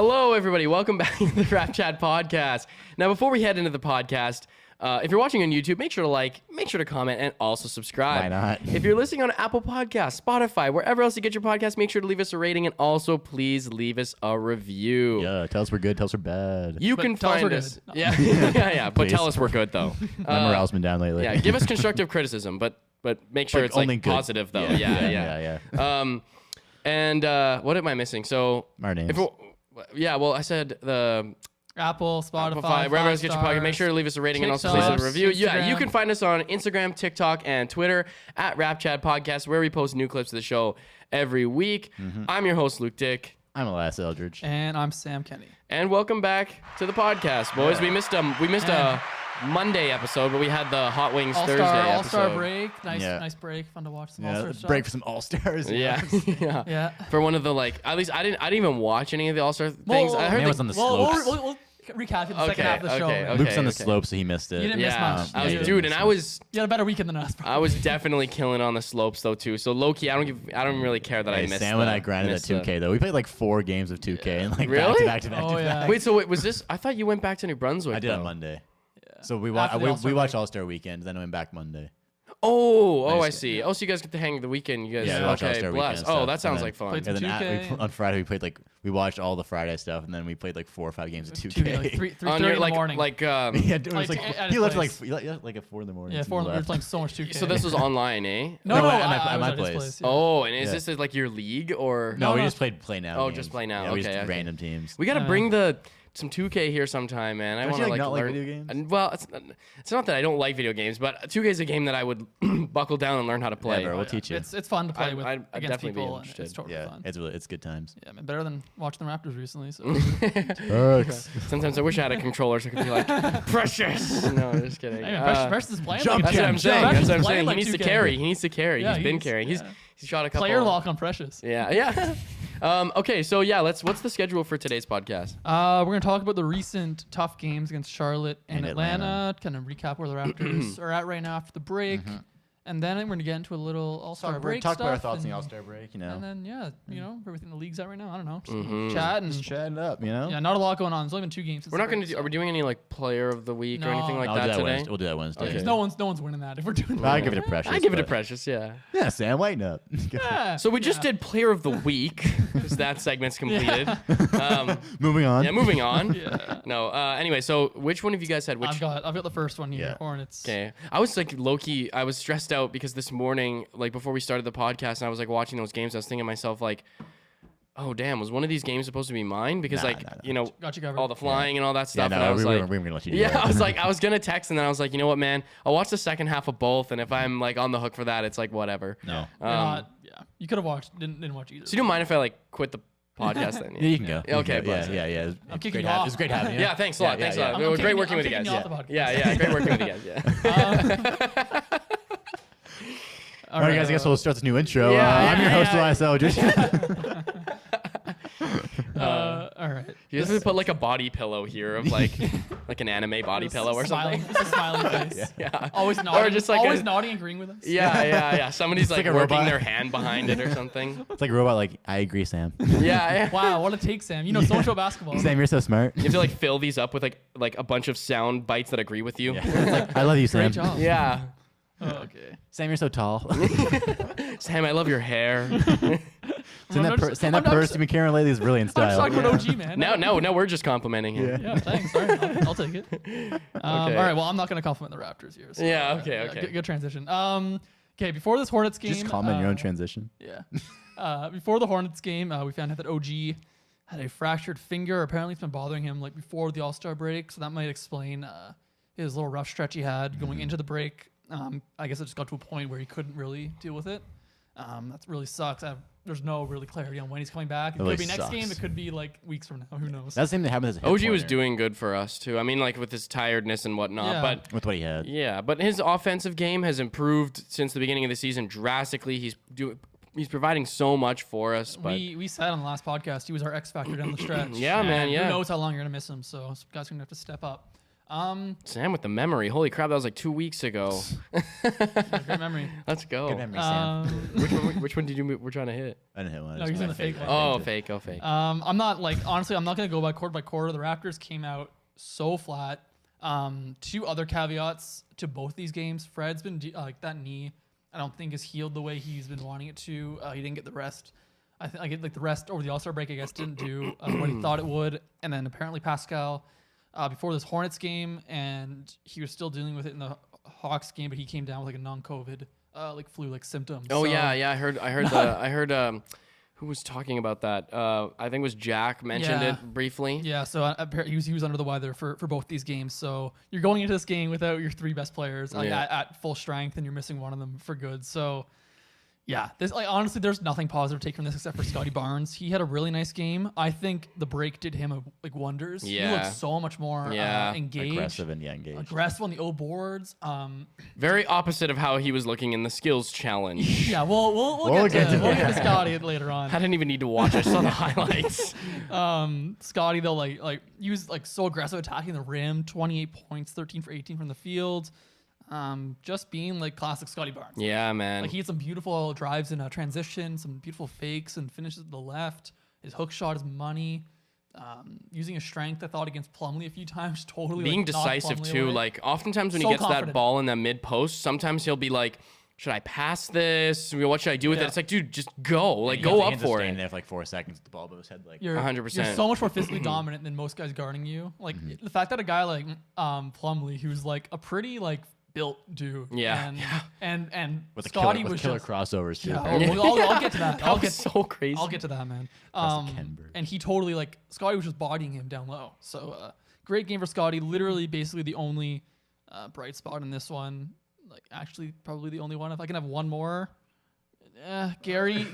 Hello, everybody. Welcome back to the RapChat podcast. Now, before we head into the podcast, if you're watching on YouTube, make sure to like, make sure to comment, and also subscribe. Why not? If you're listening on Apple Podcasts, Spotify, wherever else you get your podcast, make sure to leave us a rating, and also please leave us a review. Yeah, tell us we're good, tell us we're bad. You can find us. Yeah, yeah. But tell us we're good though. My morale's been down lately. Yeah, give us constructive criticism, but make sure it's only like good. positive though. Yeah. And what am I missing? So Our names. Well, I said the Apple, Spotify, wherever else you get your podcast. Make sure to leave us a rating and also TikTok, please leave a review. Yeah, Instagram. you can find us on Instagram, TikTok, and Twitter at RapChat Podcast, where we post new clips of the show every week. I'm your host, Luke Dick. I'm Elias Eldridge. And I'm Sam Kenny. And welcome back to the podcast, boys. We missed a Monday episode, but we had the Hot Wings Thursday episode. All-Star break. Nice break. Fun to watch some All-Star stuff. Break for some All-Stars. Yeah. For one of the at least I didn't even watch any of the All-Star things. I heard it was on the slopes. We'll recap the second half of the show. okay. Luke's on the slopes, so he missed it. You didn't miss much. I was, Yeah. dude, and I was You had a better weekend than us. Probably. I was definitely killing on the slopes though too. So low key, I don't really care that I missed. Sam and I grinded at 2K though. We played like 4 games of 2K and like Really? back to back. Oh, yeah. Wait, so was this? I thought you went back to New Brunswick. I did though. on Monday. Yeah. So we After the All-Star watched break. All-Star Weekend, then I went back Monday. Oh, Nice. I see. Oh, so you guys get to hang the weekend. You guys, Yeah, we watched okay, All-Star bless. Weekend Oh, stuff, that and sounds then like fun. played And then 2K. on Friday we watched all the Friday stuff, and then we played like 4 or 5 games of 2K. 2K, like 3:30 On in your the morning. Yeah, it was Like, like at he his left place. like at 4 in the morning. Yeah, so 4 we we were left. playing so much 2K. So this was online, eh? No, No, I at was my at his place. yeah. Oh, and is Yeah. this like your league or? No, we no. just played play now. Oh, games. just play now. Yeah, we Okay, just okay. random teams. We gotta bring some 2K here sometime, man. I Don't want you, to like, not like learn. video games? And, well, it's not that I don't like video games, but 2K is a game that I would buckle down and learn how to play. bro, we'll teach you. It's fun to play with I'd against definitely be people. And interested. it's totally Yeah, fun. it's good times. Yeah, man, better than watching the Raptors recently. So Sometimes I wish I had a controller so I could be like, Precious. No, just kidding. Hey, Precious is playing. jump like That's what I'm saying. Precious That's what I'm is saying. playing He needs to 2K. carry. He needs to carry. Yeah, He's been he's- carrying. yeah. He's shot a couple. Player lock on Precious. Yeah. Okay, so yeah, what's the schedule for today's podcast? We're gonna talk about the recent tough games against Charlotte and And Atlanta. Kind of recap where the Raptors are at right now after the break, and then we're gonna get into a little All-Star break Talk stuff. about our thoughts on the and- All-Star break. You know, And then everything the league's at right now. I don't know, just chat and chat it up. You know, yeah, not a lot going on. There's only been 2 games. Since We're not the going break, to. so- Are we doing any like player of the week or No. anything like I'll that do that today? Wednesday. We'll do that Wednesday. Okay. No one's winning that if we're doing. I give it a Precious. I give it a but- Precious. Yeah. Yeah, Sam, lighten up. Yeah, So we just did player of the week because that segment's completed. Moving on. Yeah, moving on. Yeah. No. Anyway, so which one of you guys had which? I've got the first one here. Yeah. Hornets. Okay. I was like low key. I was stressed out because this morning, like before we started the podcast, and I was like watching those games. I was thinking to myself like, oh damn, was one of these games supposed to be mine? Because Nah, like nah. you know Got you covered. all the flying and all that Yeah, stuff. and I no, was we like, weren't gonna let you do yeah, that. I was gonna text, and then I was like, you know what, man, I'll watch the second half of both, and if I'm like on the hook for that, it's like whatever. No. You're not- yeah, you could have watched. Didn't watch either. So you don't mind if I like quit the podcast then? Yeah, you can go. Okay, Yeah, bless yeah. you. I'm kicking Great you It off. was great having you. Yeah, thanks a lot. Thanks a lot. I'm It was great kicking- working I'm with you kicking guys. you off the podcast. Yeah, great working with you guys. Yeah. All right, guys. I guess we'll start this new intro. Yeah, I'm your host, Elias Eldridge. All right. You just put like a body pillow here of like an anime body pillow or Smiling, something. just a smiling face. Yeah. Always nodding. Or just like always a- nodding, agreeing with us. Yeah. Somebody's like like a working robot. their hand behind it or something. It's like a robot. Like, I agree, Sam. Yeah. Wow, what a take, Sam. You know so much about basketball. Sam, you're so smart. You have to like fill these up with like a bunch of sound bites that agree with you. Yeah. I love you, Sam. Great job. Yeah. Oh, okay. Sam, you're so tall. Sam, I love your hair. Sam, that just- Sam, I'm that not purse just- you've been carrying lately is really in I'm just style. talking about OG, man. No, we're just complimenting him. Yeah, thanks. All right, I'll take it. All right, well, I'm not going to compliment the Raptors here. So, Yeah, okay. Good transition. Okay, before this Hornets game. Just comment your own transition. Yeah. Before the Hornets game, we found out that OG had a fractured finger. Apparently, it's been bothering him like before the All-Star break, so that might explain his little rough stretch he had going into the break. I guess it just got to a point where he couldn't really deal with it. That really sucks. There's no really clarity on when he's coming back. It really could be next sucks. game. It could be like weeks from now. Who knows? That's the same that happens as a hip OG was pointer doing good for us too. I mean, like with his tiredness and whatnot, Yeah. but with what he had. yeah, but his offensive game has improved since the beginning of the season drastically. He's providing so much for us. But We said on the last podcast he was our X factor down the stretch. Yeah, And man, yeah. Who knows how long you're gonna miss him? So some guys are gonna have to step up. Sam with the memory. Holy crap, that was like 2 weeks ago. Great memory. Let's go. Good memory, Sam. Which one did you we're trying to hit? I didn't hit one. No, he's in the fake one. Oh, fake. Oh, fake. I'm not like honestly, I'm not gonna go by quarter. The Raptors came out so flat. Two other caveats to both these games. Fred's been like that knee. I don't think is healed the way he's been wanting it to. He didn't get the rest. I think like the rest over the All-Star break, I guess, didn't do what he thought it would. And then apparently Pascal before this Hornets game, and he was still dealing with it in the Hawks game, but he came down with like a non-COVID like flu-like symptom. Oh so, yeah. I heard. Who was talking about that? I think it was Jack mentioned it briefly. Yeah, so he was under the weather for both these games. So you're going into this game without your three best players at full strength, and you're missing one of them for good. So yeah, this like honestly, there's nothing positive to take from this except for Scotty Barnes. He had a really nice game. I think the break did him like wonders. Yeah. He looked so much more engaged, Aggressive and engaged. aggressive on the O boards. Very opposite of how he was looking in the skills challenge. Yeah, we'll get to Scotty later on. I didn't even need to watch. I saw the highlights. Scotty though, like he was like so aggressive attacking the rim, 28 points, 13 for 18 from the field. Just being like classic Scotty Barnes. Yeah, man. Like he had some beautiful drives in a transition, some beautiful fakes and finishes to the left. His hook shot is money. Using his strength, I thought against Plumlee a few times, totally being like, decisive Plumlee too. away. Like oftentimes when So he gets confident. that ball in that mid post, sometimes he'll be like, "Should I pass this? What should I do with it?" Yeah. It's like, dude, just go. Like, He go can't up just for stand it. there for like 4 seconds with the ball above his head. Like You're 100%. You're so much more physically dominant than most guys guarding you. Like the fact that a guy like Plumlee, who's like a pretty like built dude, Yeah. and with the Scotty killer, was killer just, crossovers too. yeah, I'll get to that. That was so crazy. I'll get to that, man. That's Ken Bird. And he totally like Scotty was just bodying him down low. So great game for Scotty. Literally, basically the only bright spot in this one. Like actually, probably the only one. If I can have one more, Gary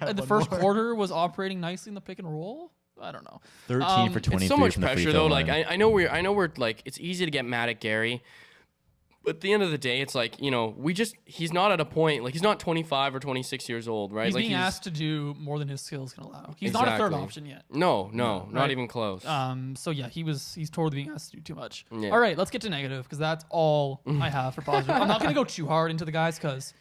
in the first quarter was operating nicely in the pick and roll. I don't know. 13 for 23 It's so much from the free pressure throw though. line. Like I know we're like, it's easy to get mad at Gary. But at the end of the day, it's like, he's not at a point, like he's not 25 or 26 years old, right? He's like being asked to do more than his skills can allow. He's not a third Exactly. option yet. No, not right? even close. So yeah, he's totally being asked to do too much. Yeah. All right, let's get to negative because that's all I have for positive. I'm not gonna go too hard into the guys because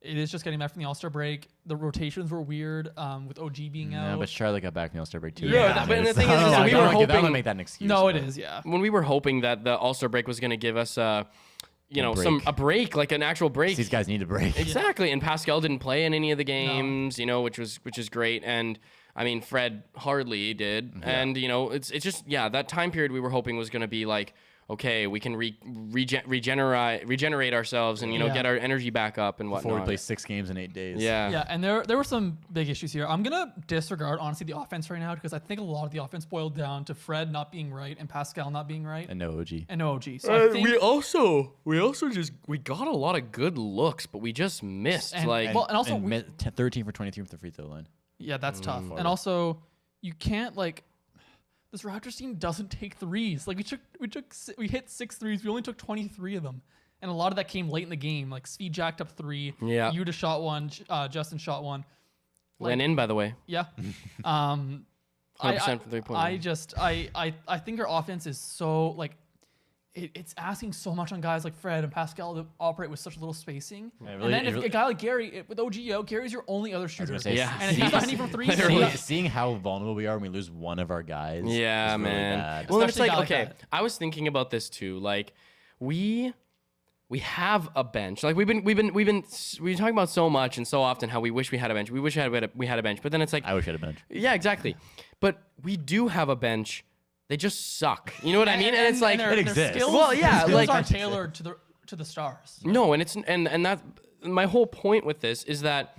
it is just getting back from the All-Star break. The rotations were weird with OG being Yeah, out. but Charlotte got back in the All-Star break too. Yeah, but the thing is, I we don't were wanna give- I don't hoping- wanna make that an excuse. No, it but- is, yeah. When we were hoping that the All-Star break was going to give us a break, like an actual break. These guys need a break. Exactly. And Pascal didn't play in any of the games, which is great. And I mean, Fred hardly did. Yeah. And it's just that time period we were hoping was going to be like, okay, we can regenerate ourselves and get our energy back up and whatnot. Before we play 6 games in 8 days. Yeah. Yeah, and there were some big issues here. I'm gonna disregard honestly the offense right now because I think a lot of the offense boiled down to Fred not being right and Pascal not being right And no OG. and no OG. So I think we also we got a lot of good looks, but we just missed. And- like, and- Well, also we- 13 for 23 from the free throw line. yeah, that's tough. And also you can't like this Raptors team doesn't take threes. Like we hit 6 threes. We only took 23 of them. And a lot of that came late in the game. Like Svi jacked up 3. Yeah. Yuta shot 1. Justin shot 1. went in, by the way. Yeah. 100% from 3-point line. I think our offense is so like it's asking so much on guys like Fred and Pascal to operate with such little spacing. Yeah, And really- then it if really- a guy like Gary with OG out, Gary's your only other shooter. gonna say, Yeah. And if he's not hitting from 3, Literally. Seeing how vulnerable we are when we lose one of our guys. Yeah, is really man. bad. Well, it's Especially like, a guy like okay, that. I was thinking about this too. Like, we have a bench. Like we've been talking about so much and so often how we wish we had a bench. We wish we had a bench. But then it's like, I wish I had a bench. yeah, exactly. But we do have a bench. They just suck. You know what I mean? And it's like, their exists. skills, Well, yeah, their skills like- aren't tailored to the stars. no, and it's and that my whole point with this is that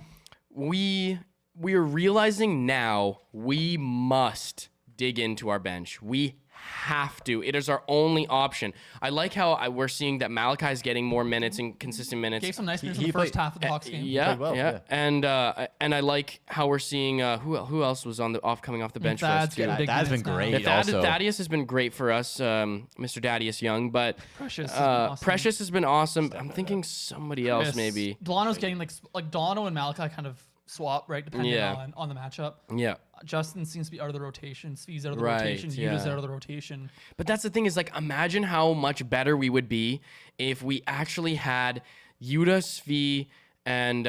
we are realizing now we must dig into our bench. We have to. It is our only option. I like how we're seeing that Malachi's getting more minutes and consistent minutes. Gave some nice minutes in he the first played- half of the Hawks game. Yeah, played well, yeah, yeah. And I like how we're seeing who else was coming off the bench for us Thad's too. getting big That's been minutes now. great. Yeah, also. Thaddeus has been great for us, Mr. Thaddeus Young, but Precious has been awesome. Precious has been awesome. I'm thinking somebody else Yes. maybe. Delano's getting like Delano and Malachi kind of swap, right? Depending Yeah. on the matchup. Yeah. Justin seems to be out of the rotation. Svee's out of the Right, rotation. yeah. Yuta's out of the rotation. But that's the thing is like, imagine how much better we would be if we actually had Yuta, Svi, and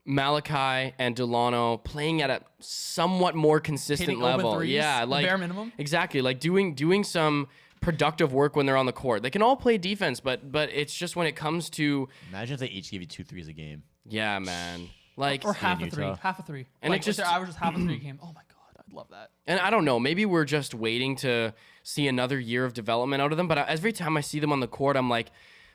Malachi and Delano playing at a somewhat more consistent Hitting open level. threes, Yeah, the like bare minimum. Exactly, like doing some productive work when they're on the court. They can all play defense, but it's just when it comes to Imagine if they each give you 2 threes a game. yeah, man. Like Or half a Utah. three. Half a three. And like, it just- if their average is half a three a game. Oh my God. I'd love that. And I don't know, maybe we're just waiting to see another year of development out of them. But every time I see them on the court, I'm like,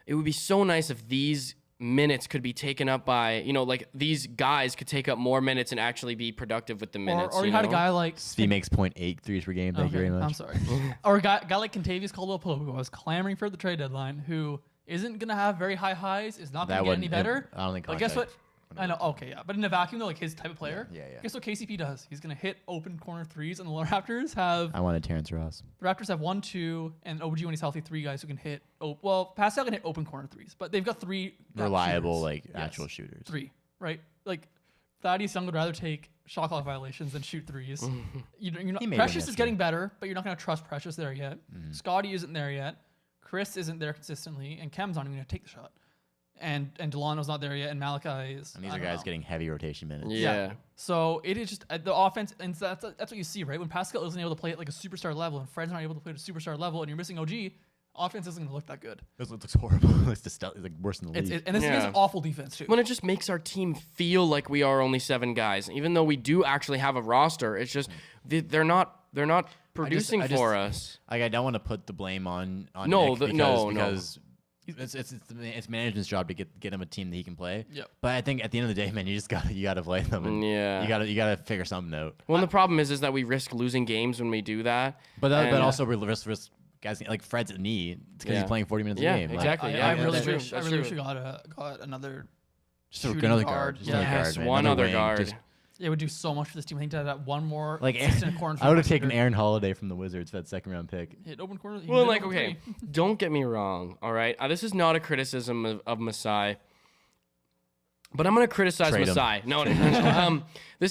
it would be so nice if these minutes could be taken up by, you know, like these guys could take up more minutes and actually be productive with the minutes. Or you had a know? guy like He makes 0.8 threes per game. Thank you very much. I'm sorry. Or a guy like Kentavious Caldwell-Pope, who was clamoring for the trade deadline, who isn't gonna have very high highs, is not gonna get any better. I don't think. But guess what? contact- I know. Okay, yeah. But in a vacuum, though, like his type of player. Yeah, yeah. Guess what KCP does? He's gonna hit open corner threes, and the Raptors have I wanted Terrence Ross. 1, 2, and OG when he's healthy, 3 guys who can hit. Well, Pascal can hit open corner threes, but they've got 3 Reliable, shooters. like Yes. actual shooters. 3, right? Like Thaddeus Young would rather take shot clock violations than shoot threes. You're not, He made Precious one is getting better, but you're not going to trust Precious there yet. Scotty isn't there yet. Chris isn't there consistently, and Kem's not even going to take the shot. And Delano's not there yet, and Malachi is. And these I are don't guys know. getting heavy rotation minutes. Yeah. So it is just the offense, and that's what you see, right? When Pascal isn't able to play at like a superstar level, and Fred's not able to play at a superstar level, and you're missing OG, offense isn't going to look that good. It looks horrible. It's like worse than the league. And this Yeah. is awful defense too. When it just makes our team feel like we are only 7 guys, even though we do actually have a roster. It's just they're not producing I just- for us. Like I don't want to put the blame on No, Nick no. because it's management's job to get him a team that he can play. Yep. But I think at the end of the day, man, you gotta play them. And Yeah. You gotta figure something out. Well, the problem is that we risk losing games when we do that. But And- also we risk guys like Fred's at knee because Yeah. he's playing 40 minutes Yeah, a game. Like, exactly. I Yeah, really that's true. wish That's we true. got another just shooting another guard. guard. Just Yeah. another Yes, guard, man. one Another other wing. guard. Just- It would do so much for this team. I think to have one more like consistent corner. I would have taken Aaron Holiday from the Wizards for that second round pick. Hit open corner. he Well, hit like, open okay, three. don't get me wrong, all right? This is not a criticism of Masai, but I'm going to criticize Trade him. Masai. No,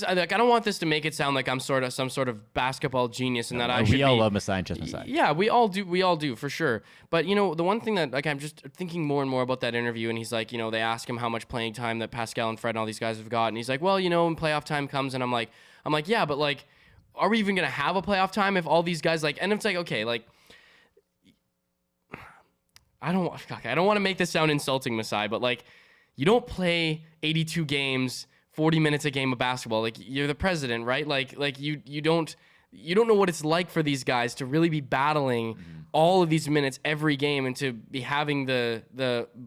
I don't want this to make it sound like I'm some sort of basketball genius and that I should We all be. love Masai and Chess Masai. Yeah, we all do for sure. But you know, the one thing that like I'm just thinking more and more about that interview, and he's like, you know, they ask him how much playing time that Pascal and Fred and all these guys have got, and he's like, well, you know, when playoff time comes, and I'm like, yeah, but like, are we even gonna have a playoff time if all these guys like? And it's like, okay, like, I don't want to make this sound insulting, Masai, but like, you don't play 82 games, 40 minutes a game of basketball. Like you're the president, right? Like you don't know what it's like for these guys to really be battling all of these minutes every game and to be having the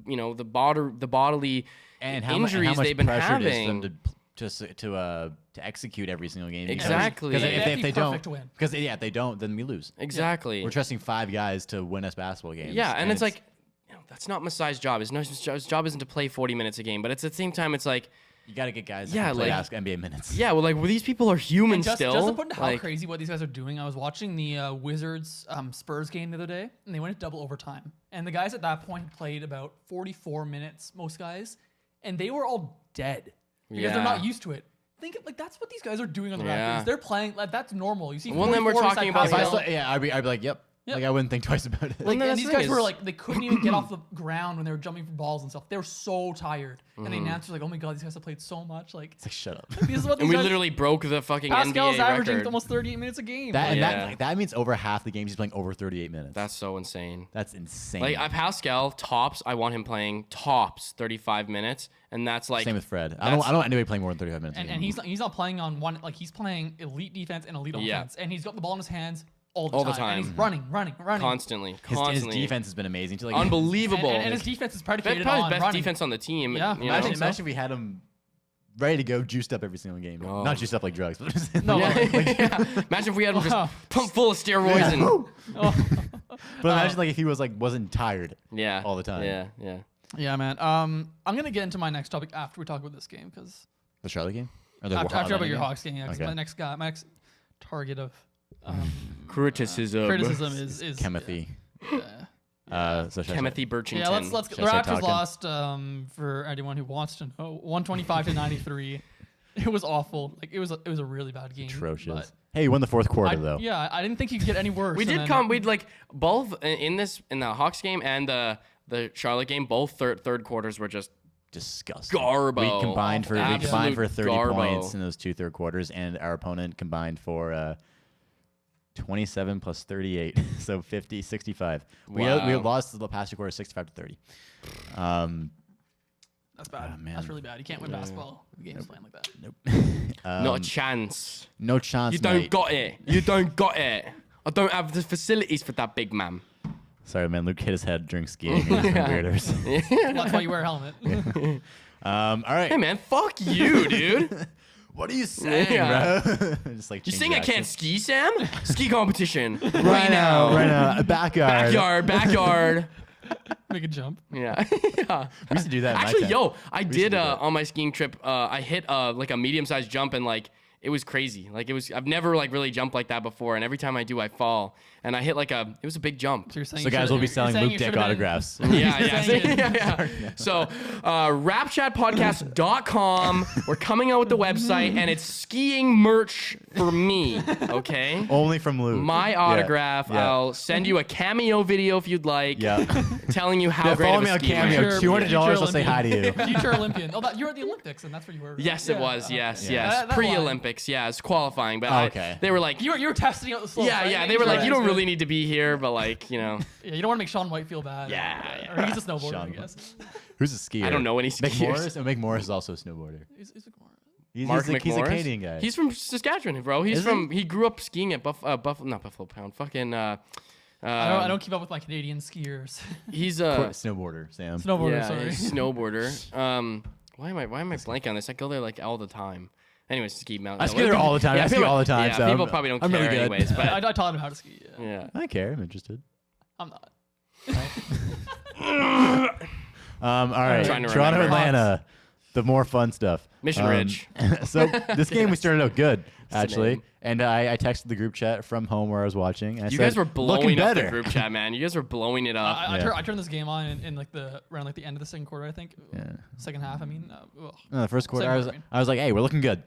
you know the bodily And injuries how much they've been pressure it is for having. them to execute every single game. Exactly. Because Yeah, it'd if be they perfect don't, to win. because if they don't, then we lose. Exactly. We're trusting 5 guys to win us basketball games. Yeah, and it's like, you know, that's not Masai's job. His job isn't to play 40 minutes a game, but it's at the same time, it's like, you got to get guys Yeah, that can play like- NBA minutes. yeah, well, like, well, these people are human And just still. to put in how like, crazy what these guys are doing, I was watching the Wizards Spurs game the other day, and they went to double overtime. And the guys at that point had played about 44 minutes, most guys, and they were all dead because they're Yeah. not used to it. Think of, like that's what these guys are doing on the Yeah. Raptors. They're playing like that's normal. You see, Well, then we're 44 talking beside about- If I Pascal. saw, I'd be like, yep. Yep. Like I wouldn't think twice about it. Well, Like, no, and that's these the guys thing were is- like, they couldn't even get off the ground when they were jumping for balls and stuff. They were so tired. And Mm-hmm. the announcers were like, oh my God, these guys have played so much. Like, It's like shut up. this is what these and we guys, literally broke the fucking Pascal's NBA averaging record. almost 38 minutes a game. That, and Yeah. that means over half the games he's playing over 38 minutes. That's so insane. That's insane. Like Pascal tops, I want him playing tops 35 minutes, and that's like Same with Fred. I don't want anybody playing more than 35 minutes. a and game. he's not playing on one, like he's playing elite defense and elite Yeah. offense. And he's got the ball in his hands all the All time. the time. And he's running. constantly. his defense has been amazing too. Like, Unbelievable. And his defense is predicated Probably on best running. defense on the team. Yeah. you know? Imagine- Imagine if we had him ready to go, juiced up every single game. Oh. Not juiced up like drugs, but No, Yeah, like, yeah. Imagine if we had him Wow. just pumped full of steroids and but imagine like if he wasn't tired. yeah, all the time. Yeah. yeah, man. I'm gonna get into my next topic after we talk about this game because The Charlotte game. Or the after Atlanta about your game? Hawks game, yeah, 'cause Okay. my next target of Criticism. criticism is Timothy. So should I Timothy Birchington. Yeah, let's the Should I start Raptors talking? lost for anyone who wants to know 125 to 93 It was awful. Like it was a really bad game. Atrocious. but Hey, you won the fourth quarter though. Yeah, I didn't think you could get any worse. We'd like both in the Hawks game and the Charlotte game. Both third quarters were just Disgusting. Garbo. We combined for Absolute 30 garbo. points in those 2 third quarters, and our opponent combined for 27 plus 38, so 50, 65. We lost the past 2 quarters 65 to 30. That's bad. Oh, man. That's really bad. You can't win basketball games playing like that. Nope. not a chance. No chance. You don't mate. got it. You don't got it. I don't have the facilities for that, big man. Sorry, man. Luke hit his head during skiing. He's some weirders. Well, that's why you wear a helmet. All right. Hey man, fuck you, dude. What are you saying, Yeah. bro? Just like You change saying I accent. can't ski, Sam? Ski competition Right now. Backyard. Backyard. Make a jump. Yeah. Yeah. We used to do that. in my Actually, town. I used to did do that. on my skiing trip. I hit like a medium-sized jump and like it was crazy. Like I've never like really jumped like that before, and every time I do, I fall. And I hit like it was a big jump. So you're saying So you guys, should've- we'll be you're selling saying Luke you Dick should've been- autographs. Yeah. saying yeah. So, rapchatpodcast.com. We're coming out with the website, and it's skiing merch for me. Okay. Only from Luke. My Yeah. autograph. Yeah. I'll send you a cameo video if you'd like. Yeah. Telling you how Yeah, great follow of me a on skier. Cameo. Future- $200. I'll say hi to you. Future Olympian. Oh, you were at the Olympics, and that's where you were. Yes, it was. Yes, Yeah. yes. That Pre-Olympics. Yeah, it's qualifying. But Oh, okay. they were like, You were testing out the slope. yeah, right? yeah. Making They were sure like, you that don't was really good. need to be here, but like, you know, Yeah, you don't want to make Sean White feel bad. Yeah, Or he's a snowboarder, Sean I guess. Who's a skier? I don't know any Mick skiers. Morris? Oh, Mick Morris is also a snowboarder. He's a He's Mark a McMorris. Canadian guy. He's from Saskatchewan, bro. He's Is from. He grew up skiing at not Buffalo Pound. Fucking. I don't keep up with my Canadian skiers. He's snowboarder, Sam. Snowboarder, yeah, sorry. he's a snowboarder. Why am I blanking on this? I go there like all the time. Anyways, ski mountain. I ski there all the time. I ski all the time, Yeah, so people I'm- probably don't I'm care really good. anyways. But I taught him how to ski. Yeah. yeah. I care. I'm interested. I'm not. All right. trying to Toronto, remember. Atlanta. The more fun stuff. Mission Ridge. So this game we started out good, the actually. name. And I texted the group chat from home where I was watching. And I You said, guys were looking blowing up the better. group chat, man. You guys were blowing it up. I turned this game on in like around like the end of the second quarter, I think. Yeah. Second half, I mean. Ugh. No, the first quarter, Second I was like, hey, we're looking good.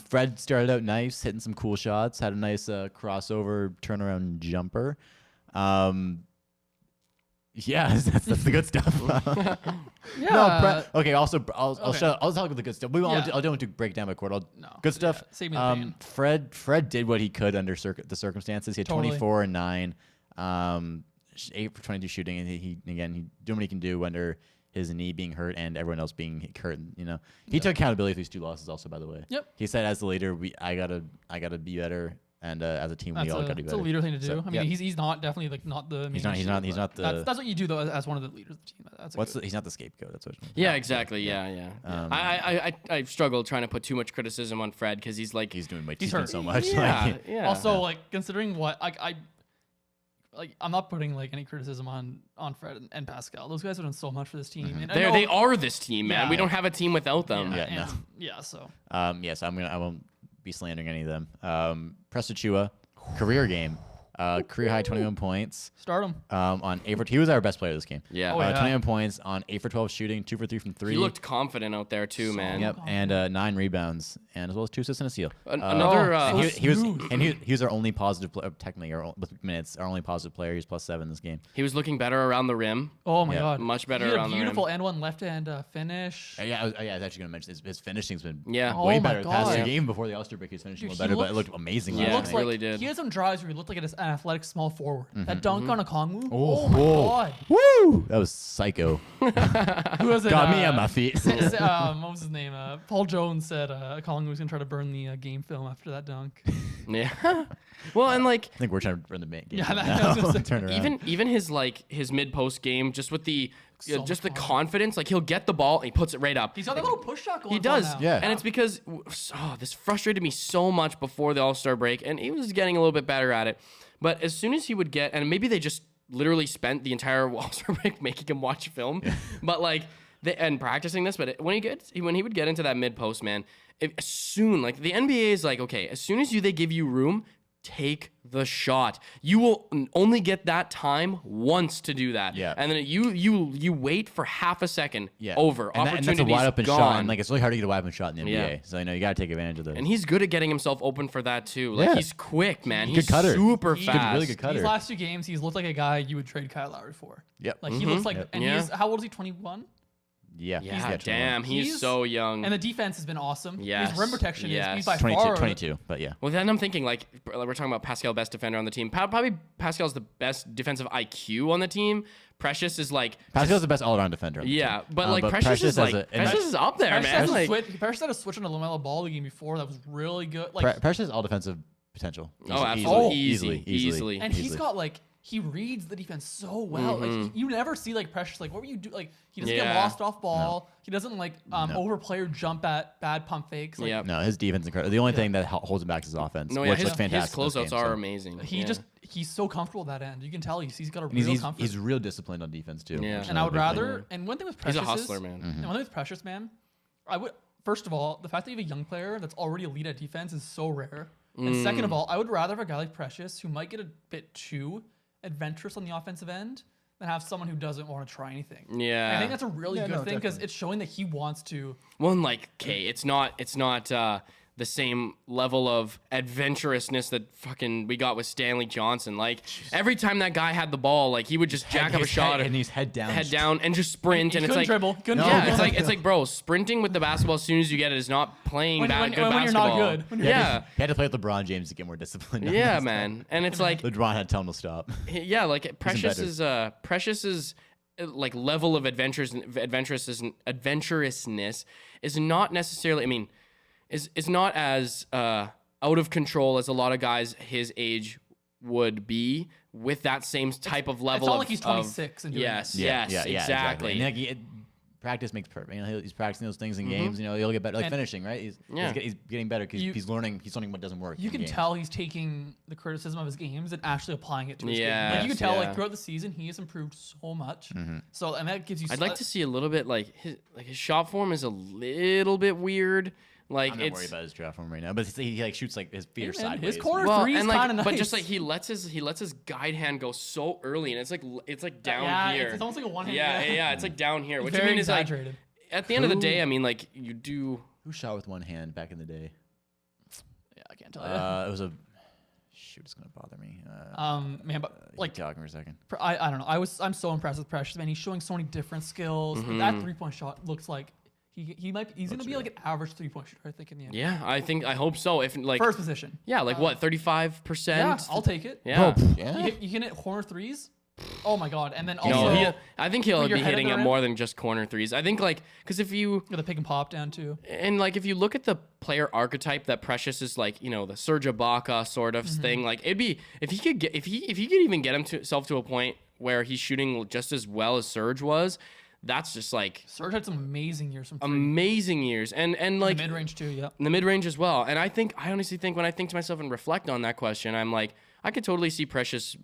Fred started out nice, hitting some cool shots, had a nice crossover turnaround jumper. Yeah, that's the good stuff. Yeah. Okay. Also, I'll Okay. I'll talk about the good stuff. I don't want to break down my court. No. Good stuff. Yeah, save me the pain. Fred did what he could under the circumstances. He had Totally. 24 and 9, 8 for 22 shooting, and he doing what he can do under his knee being hurt and everyone else being hurt. You know, he took accountability for these 2 losses. Also, by the way, Yep. he said as the leader, I gotta be better, and as a team, we all gotta be It's better. a leader thing to do. So, I mean, yeah. he's not definitely like not the. He's main not issue, but the- That's what you do though as one of the leaders of the team. That's He's not the scapegoat. That's what. Yeah, exactly. Yeah. I struggle trying to put too much criticism on Fred because he's like, He's doing He's doing hurt. so much. yeah, Like, yeah. Also, like considering what I'm not putting like any criticism on Fred and Pascal. Those guys have done so much for this team. And I know- they are this team, man. Yeah. We don't have a team without them. Yeah, Yeah, and- no. yeah. So Yes, I won't be slandering any of them. Preston Chua, career game, career high 21 points. start him. On 8 for he was our best player this game. Yeah. Oh, yeah. 21 points on 8 for 12 shooting, 2 for 3 from 3. He looked confident out there too, man. Yep, and 9 rebounds, and as well as 2 assists and a steal. Another. And so he was smooth. and he was our only positive player, technically, with minutes, our only positive player. He's +7 this game. He was looking better around the rim. Oh my Yeah. god, Much better He had around a the rim. beautiful and one left hand finish. Yeah, I was actually going to mention his finishing's been Yeah. Oh way my better. The past God. two game before the All-Star break, he was finishing Dude, a little better, he but it looked amazing. Yeah, He last looks night. really like did. he had some drives where he looked like an athletic small forward. That dunk on a Kongwu. Oh, Oh my whoa. god, Woo! That was psycho. who was it? Got me on my feet. What was his name? Paul Jones said Kongwu was gonna try to burn the game film after that dunk. Yeah. Well, and like I think we're trying to run the game. Yeah, that- now. I was gonna say. Turn around. even his mid post game, just with the So just the much confidence, like he'll get the ball and he puts it right up. He's got that little push shot going. He for does, now. Yeah. and it's because this frustrated me so much before the All-Star break, and he was getting a little bit better at it. But as soon as he would get, and maybe they just literally spent the entire All-Star break making him watch film, but like and practicing this. But when he would get into that mid post, man, soon like the NBA is like, okay, as soon as they give you room, take the shot. You will only get that time once to do that. Yeah. And then you wait for half a second. Yeah. Over. And that's a Opportunity's wide open gone. shot. And like it's really hard to get a wide open shot in the Yeah. NBA. So you got to take advantage of those. And he's good at getting himself open for that too. Like Yeah. he's quick, man. Good He's cutter. super He's fast. really good cutter. These last 2 games, he's looked like a guy you would trade Kyle Lowry for. Yep. Like he looks like, Yep. and Yeah. he's how old is he? 21. Yeah. Yeah, damn, he's so young. And the defense has been awesome. Yes, His rim protection is yes. he's by 22, far 22, but yeah. Well, then I'm thinking like we're talking about Pascal, best defender on the team. Probably Pascal's the best defensive IQ on the team. Precious is like Pascal's the best all-around defender. on the yeah, team. but like Precious is has like a- and Precious is up there, Precious man. had a Like, switch. Precious had a switch on the LaMelo Ball the game before that was really good. Like Precious has all defensive potential. oh, absolutely, Easily. easily. and he's got like he reads the defense so well. Like you never see like Precious like what were you do like he doesn't get Yeah. lost off ball. He doesn't like overplay or jump at bad pump fakes. Like, Yeah. No, his defense is incredible. The only thing that holds him back is his offense, No, yeah, which his looks fantastic. closeouts this game, are so. amazing. he's so comfortable at that end. You can tell he's got a And real he's comfort. he's real disciplined on defense too. Yeah. which is And I another would big thing. rather. And one thing with He's Precious a hustler, is, man. And one thing with Precious, man, I would first of all the fact that you have a young player that's already elite at defense is so rare. And second of all, I would rather have a guy like Precious who might get a bit too adventurous on the offensive end than have someone who doesn't want to try anything. Yeah. And I think that's a really Yeah, good no, thing because definitely. it's showing that he wants to. Well, and like, okay, it's not the same level of adventurousness that fucking we got with Stanley Johnson. Like every time that guy had the ball, like he would just jack up a His shot head, and he's head down. and just sprint, He and it's couldn't like dribble. Couldn't yeah, dribble. it's like bro, sprinting with the basketball as soon as you get it is not playing When good you're basketball. not good. When you're- Yeah, He had to play with LeBron James to get more disciplined. on yeah, this. man, and it's like LeBron had to tell him to stop. yeah, like Precious better. is like level of adventurousness is not necessarily. I mean, is not as out of control as a lot of guys his age would be with that same type of level. It's not of, like he's 26 and doing yes, that. yes, exactly. And like, practice makes perfect. He's practicing those things in games. He'll get better. Like And- finishing, right? He's getting better because he's learning what doesn't work. You in can games. tell he's taking the criticism of his games and actually applying it to his game. Yes, Like you can tell, yeah. like throughout the season, he has improved so much. So, and that gives you. I'd like to see a little bit like his shot form is a little bit weird. Like I'm not it's worried about his draft form right now, but he like shoots like his feet are sideways. his corner well, three is and like, kind of nice. but just like he lets his guide hand go so early, and it's like down yeah, here. it's almost like a one hand. yeah, it's like down here, which I very mean is like exaggerated. at the end of the day, I mean like you do. Who shot with one hand back in the day? Yeah, I can't tell you. It was a shoot. It's gonna bother me. Man, but like talking for a second. I don't know. I'm so impressed with Precious, man. He's showing so many different skills. Mm-hmm. That 3-point shot looks like he's gonna be like an average 3-point shooter, I think, in the end. Yeah, I hope so. If like First position. yeah, like what 35%? Yeah, I'll take it. Yeah. Yeah. You can hit corner threes. Oh my god! And then No, also I think he'll Put your be head hitting in it the more rim? than just corner threes. I think like because if you the pick and pop down too. and like if you look at the player archetype that Precious is like, the Serge Ibaka sort of thing, like it'd be if he could even get himself to a point where he's shooting just as well as Serge was, that's just like Serge had some amazing years from three. amazing years and like Mid range too. Yeah. in the mid range as well. And I honestly think when I think to myself and reflect on that question, I'm like I could totally see Precious,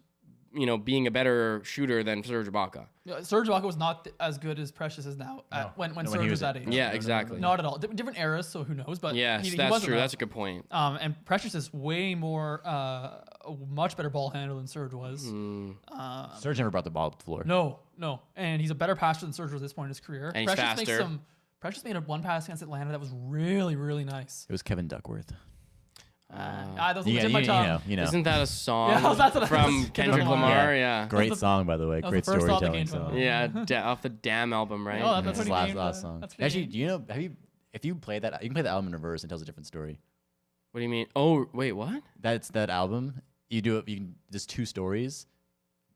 being a better shooter than Serge Ibaka. Yeah, Serge Ibaka was not as good as Precious is now when Serge was that age. Yeah, exactly. Not at all. Different eras, so who knows? But Yes, he that's wasn't true. that. That's a good point. And Precious is way more, a much better ball handler than Serge was. Serge never brought the ball up the floor. No, and he's a better passer than Serge was at this point in his career. And he's faster. Precious made one pass against Atlanta that was really, really nice. It was Kevin Duckworth. That was Yeah, legit my tongue. you know. Isn't that a song Yeah, that's what I from was- Kendrick Yeah. Lamar? Yeah. Great song, by the way. was Great the first thought that storytelling came to song. mind. Yeah, off the Damn album, right? Oh, that's His what he last named, song. that's what he Actually, named. do you know? If you play that, you can play the album in reverse and it tells a different story. What do you mean? Oh, wait, what? That's that album. You do it. You can there's two stories,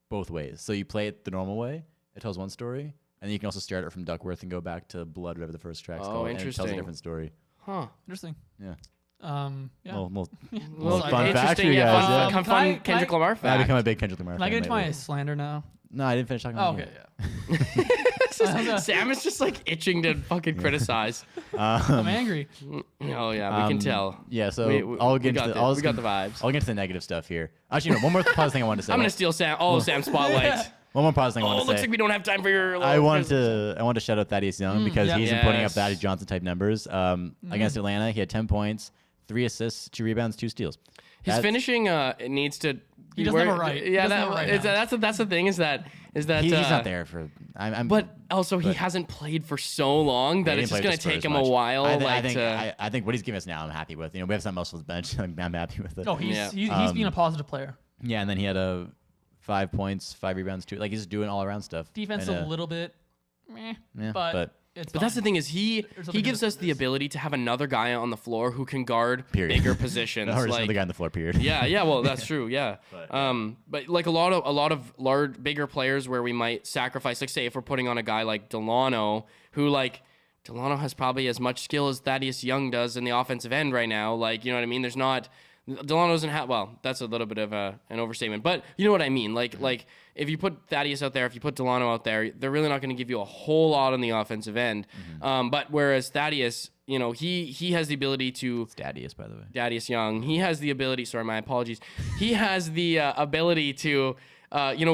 both ways. So you play it the normal way. It tells one story, and then you can also start it from Duckworth and go back to Blood, whatever the first track's Oh, called, and it tells a interesting. different story. Huh. Interesting. Yeah. Yeah. Well, Well, fun fact interesting. for you Yeah, guys. fun, yeah. fun, Can I- Kendrick can I- Lamar I've fact. become a big Kendrick Lamar Can I fan get into my lately. slander now? No, I didn't finish talking Oh, about okay, you. yeah. Sam is just like itching to fucking criticize. I'm angry. Oh yeah, we can tell. Yeah, so We we got the vibes. I'll get into the negative stuff here. Actually, no, one more positive thing I wanted to say. I'm gonna steal Sam's spotlight. One more positive thing I Oh, want to looks say. like we don't have time for your. I wanted to shout out Thaddeus Young because yeah. he's been putting up Yes. Thaddeus Johnson type numbers. Against Atlanta, he had 10 points, 3 assists, 2 rebounds, 2 steals. His finishing needs to. He doesn't have it right. Yeah, that's the thing is that he's not there for. But also he hasn't played for so long that it's just gonna take him a while. I think what he's giving us now, I'm happy with. We have some else on the bench. I'm happy with it. Oh, he's being a positive player. Yeah, and then he had 5 points, 5 rebounds, 2. Like he's just doing all around stuff. Defense a little bit, but that's the thing is he gives us the ability to have another guy on the floor who can guard bigger positions. Or just another guy on the floor. Period. Yeah. Well, that's true. Yeah. But like a lot of large bigger players where we might sacrifice. Like say if we're putting on a guy like Delano, who like Delano has probably as much skill as Thaddeus Young does in the offensive end right now. Like you know what I mean. There's not. Delano doesn't have. Well, that's a little bit of an overstatement, but you know what I mean. Like if you put Thaddeus out there, if you put Delano out there, they're really not going to give you a whole lot on the offensive end. But whereas Thaddeus, you know, he has the ability to. It's Thaddeus, by the way. Thaddeus Young. He has the ability. Sorry, my apologies. He has the ability to.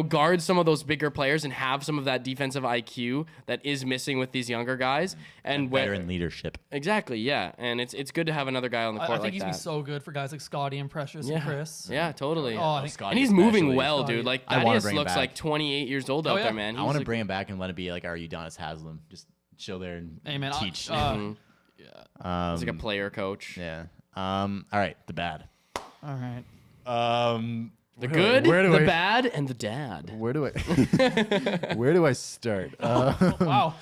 Guard some of those bigger players and have some of that defensive IQ that is missing with these younger guys. And better in leadership. Exactly, yeah. And it's good to have another guy on the court like that. I think he's been so good for guys like Scotty and Precious and Chris. Yeah, totally. And he's moving well, dude. Like, Thaddeus looks back. like 28 years old out there, man. I want to bring him back and let it be like, are you Udonis Haslam? Just chill there and teach. He's like a player coach. Yeah. All right, the bad. All right. The good, the bad, and the dad. Where do I start? Wow.